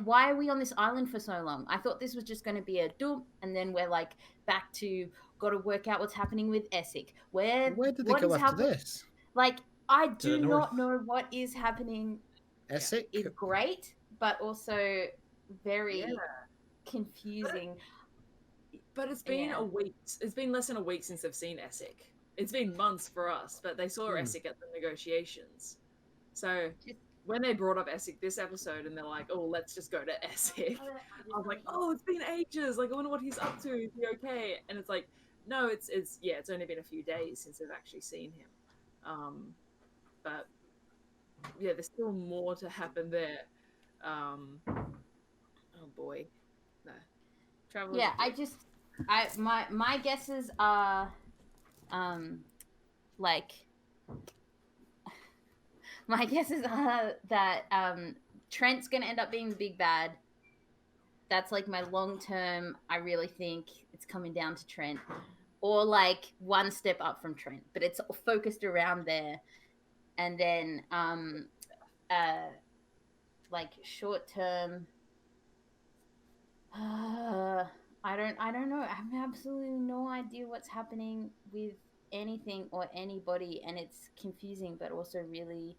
Why are we on this island for so long? I thought this was just going to be a doom, and then we're like back to got to work out what's happening with Essek. Where did they go after this? Like, I do not know what is happening. Essek is great, but also very confusing. But it's been a week. It's been less than a week since they've seen Essek. It's been months for us, but they saw Essek at the negotiations. So when they brought up Essek this episode, and they're like, "Oh, let's just go to Essek," I was like, "Oh, it's been ages. Like, I wonder what he's up to. Is he okay?" And it's like, no, it's only been a few days since they've actually seen him. But yeah, there's still more to happen there. Oh boy, no. Travelers. Yeah, my guesses are, my guesses are that Trent's gonna end up being the big bad. That's like my long term. I really think it's coming down to Trent, or like one step up from Trent, but it's focused around there. And then like short term, I don't know. I have absolutely no idea what's happening with anything or anybody, and it's confusing, but also really,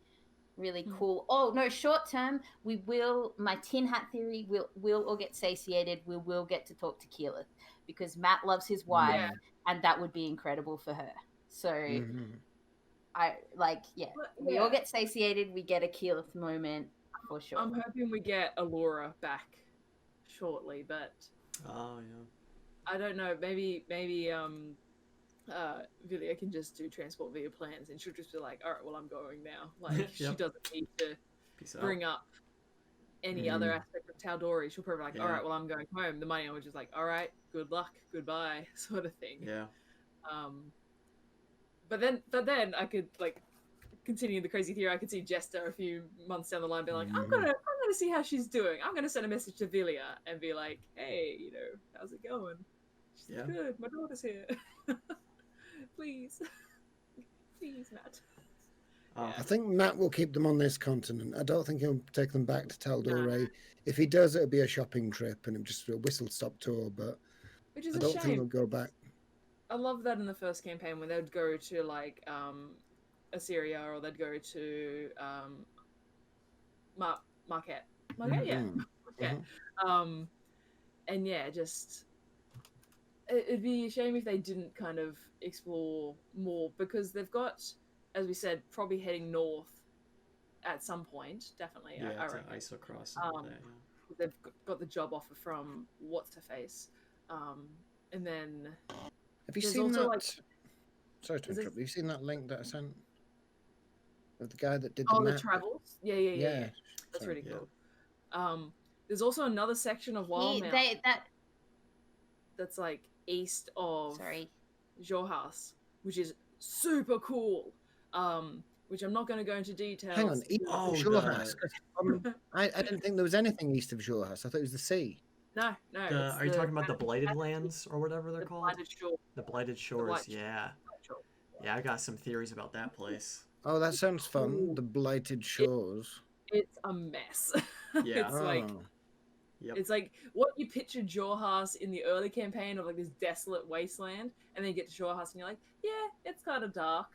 really cool. Oh no, short term, my tin hat theory will all get satiated. We will get to talk to Keyleth because Matt loves his wife, and that would be incredible for her. So we all get satiated. We get a Keyleth moment for sure. I'm hoping we get Allura back shortly, but I don't know. Maybe Vilia can just do transport via plans, and she'll just be like, "All right, well, I'm going now." Like she doesn't need to bring up any other aspect of Tal'Dorei. She'll probably be like, "All right, well, I'm going home." The money was just like, "All right, good luck, goodbye," sort of thing. Yeah. But then I could like continue the crazy theory. I could see Jester a few months down the line be like, I'm gonna see how she's doing. I'm gonna send a message to Vilia and be like, hey, you know, how's it going? She's like, good, my daughter's here. Please, Matt. I think Matt will keep them on this continent. I don't think he'll take them back to Tal'Dorei. If he does, it'll be a shopping trip and it'll just be a whistle-stop tour, but which is I don't think he'll go back. I love that in the first campaign when they'd go to like Assyria, or they'd go to Marquette. And yeah, just it'd be a shame if they didn't kind of explore more, because they've got, as we said, probably heading north at some point, definitely. Yeah, I to reckon. Isocross. They've got the job offer from What's-Her-Face, and then have you seen that? Sorry to interrupt. Have you seen that link that I sent of the guy that did the map? The travels? Yeah. That's really cool. There's also another section of Wildmount that's like east of Jorhas, which is super cool. Which I'm not going to go into details. Hang on, east of Jorhas. I didn't think there was anything east of Jorhas. I thought it was the sea. No. Are you talking about the Blighted Lands or whatever they're called? Blighted Shores. The Blighted Shores, yeah. Yeah, I got some theories about that place. Oh, that sounds fun. The Blighted Shores. It's a mess. Yeah. It's like what you picture Jorhas in the early campaign of like this desolate wasteland, and then you get to Jorhas and you're like, yeah, it's kind of dark.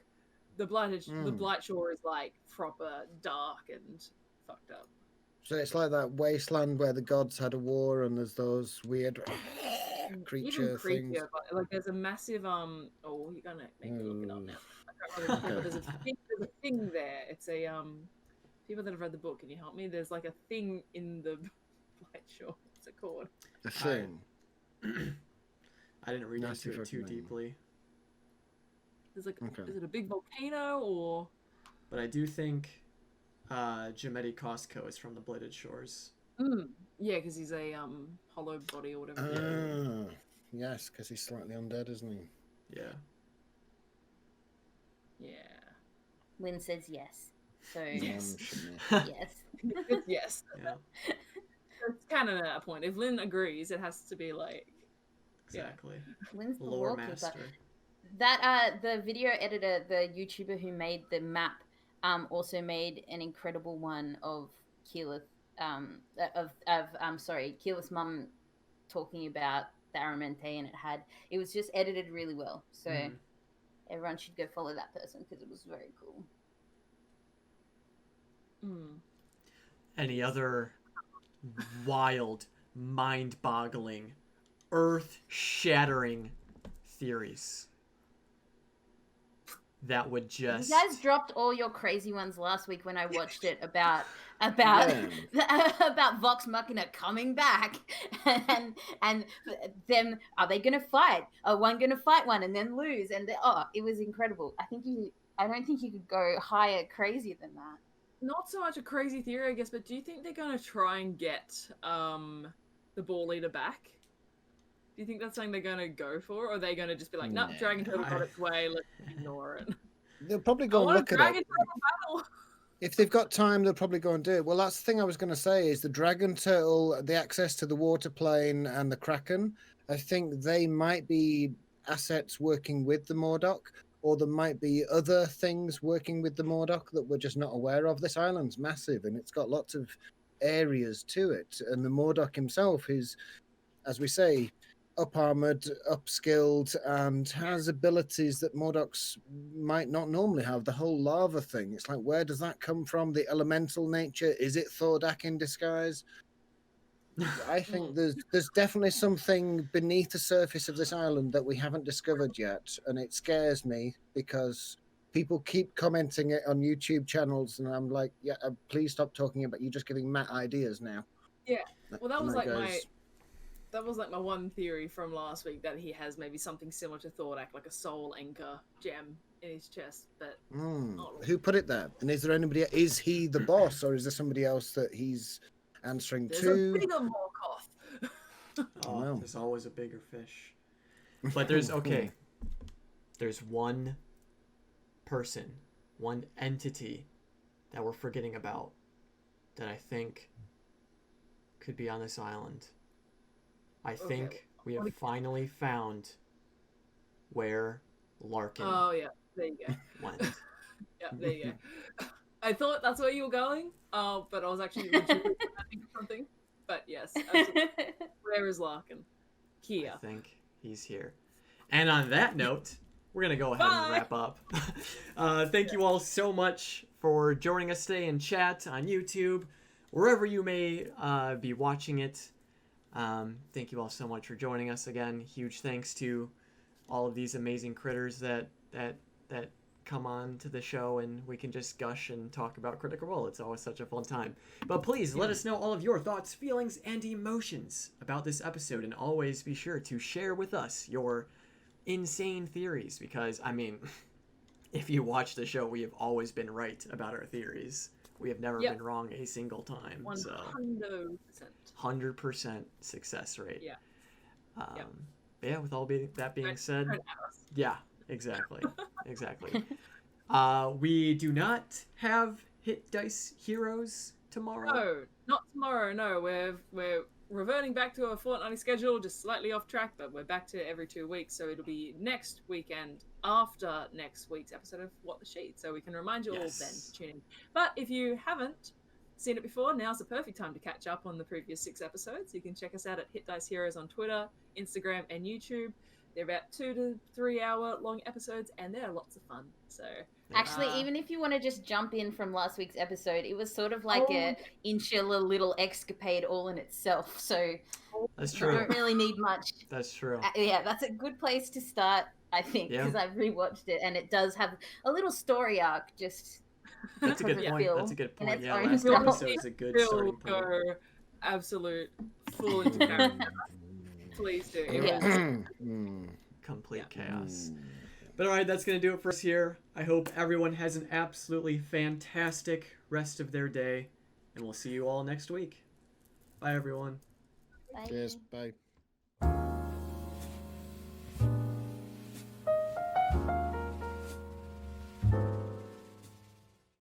The Blight Shore is like proper dark and fucked up. So it's like that wasteland where the gods had a war and there's those weird creature things. But like there's a massive you're gonna make me look it up now. I can't remember. There's a thing there. It's a people that have read the book, can you help me? There's like a thing in the Blight Shore. What's it called? A thing. I didn't read into it too deeply. There's like is it a big volcano or but I do think Jamedi Costco is from the Blighted Shores. Yeah, because he's a hollow body or whatever. Yes, because he's slightly undead, isn't he? Yeah. Yeah. Lynn says yes. So Yes. yes. Yes. Yeah. It's kind of a point. If Lynn agrees, it has to be like Exactly. Lynn's the Lore lore master. keeper. That the video editor, the YouTuber who made the map, also made an incredible one of Keyleth, Keyleth's mum talking about the Aramente, and it was just edited really well. So everyone should go follow that person because it was very cool. Any other wild, mind-boggling, earth-shattering theories that would just... You guys dropped all your crazy ones last week when I watched it about Vox Machina coming back, and them, are they gonna fight? Are one gonna fight one and then lose? And it was incredible. I don't think you could go higher, crazier than that. Not so much a crazy theory, I guess, but do you think they're gonna try and get the ball leader back? Do you think that's something they're gonna go for, or are they gonna just be like, nope, Dragon Turtle got its way, let's ignore it? They'll probably go and look at it. Battle. If they've got time, they'll probably go and do it. Well, that's the thing I was going to say is the Dragon Turtle, the access to the water plane and the Kraken, I think they might be assets working with the Mordok, or there might be other things working with the Mordok that we're just not aware of. This island's massive, and it's got lots of areas to it. And the Mordok himself is, as we say, up-armored, upskilled, and has abilities that Mordoks might not normally have. The whole lava thing, it's like, where does that come from? The elemental nature? Is it Thordak in disguise? I think there's definitely something beneath the surface of this island that we haven't discovered yet, and it scares me because people keep commenting it on YouTube channels, and I'm like, yeah, please stop talking about you, just giving Matt ideas now. Yeah, well, that was like my one theory from last week, that he has maybe something similar to Thordak, like a soul anchor gem in his chest. But who put it there? And is there anybody? Is he the boss, or is there somebody else that he's answering There's to? a bigger Morkoth. There's always a bigger fish. But there's one person, one entity that we're forgetting about that I think could be on this island. I think we have finally found where Larkin there you go. went. Yeah, there you go. I thought that's where you were going, but I was actually legitimately thinking of something. But yes, absolutely. Where is Larkin? Here. I think he's here. And on that note, we're going to go ahead and wrap up. Thank you all so much for joining us today in chat on YouTube, wherever you may be watching it. Thank you all so much for joining us again. Huge thanks to all of these amazing critters that come on to the show, and we can just gush and talk about Critical Role. It's always such a fun time. But please let us know all of your thoughts, feelings, and emotions about this episode, and always be sure to share with us your insane theories, because, I mean, if you watch the show, we have always been right about our theories. We have never been wrong a single time. 100%. So 100% success rate. Yeah. Yeah, with all that being said, yeah, exactly. We do not have Hit Dice Heroes tomorrow. No, not tomorrow. No, we're reverting back to a fortnightly schedule, just slightly off track, but we're back to every 2 weeks. So it'll be next weekend after next week's episode of What the Sheet. So we can remind you all then to tune in. But if you haven't seen it before, now's the perfect time to catch up on the previous 6 episodes. You can check us out at Hit Dice Heroes on Twitter, Instagram, and YouTube. They're about 2 to 3 hour long episodes, and they're lots of fun. So actually, even if you want to just jump in from last week's episode, it was sort of like a insular little escapade all in itself. So that's true. You don't really need much. That's true. Yeah, that's a good place to start, I think, because I've rewatched it, and it does have a little story arc. Just that's a good point. That's a good point. Yeah, last episode is a good starting point. Go absolute full into character. Please do. Complete chaos. But alright, that's going to do it for us here. I hope everyone has an absolutely fantastic rest of their day, and we'll see you all next week. Bye, everyone. Bye. Cheers. Bye.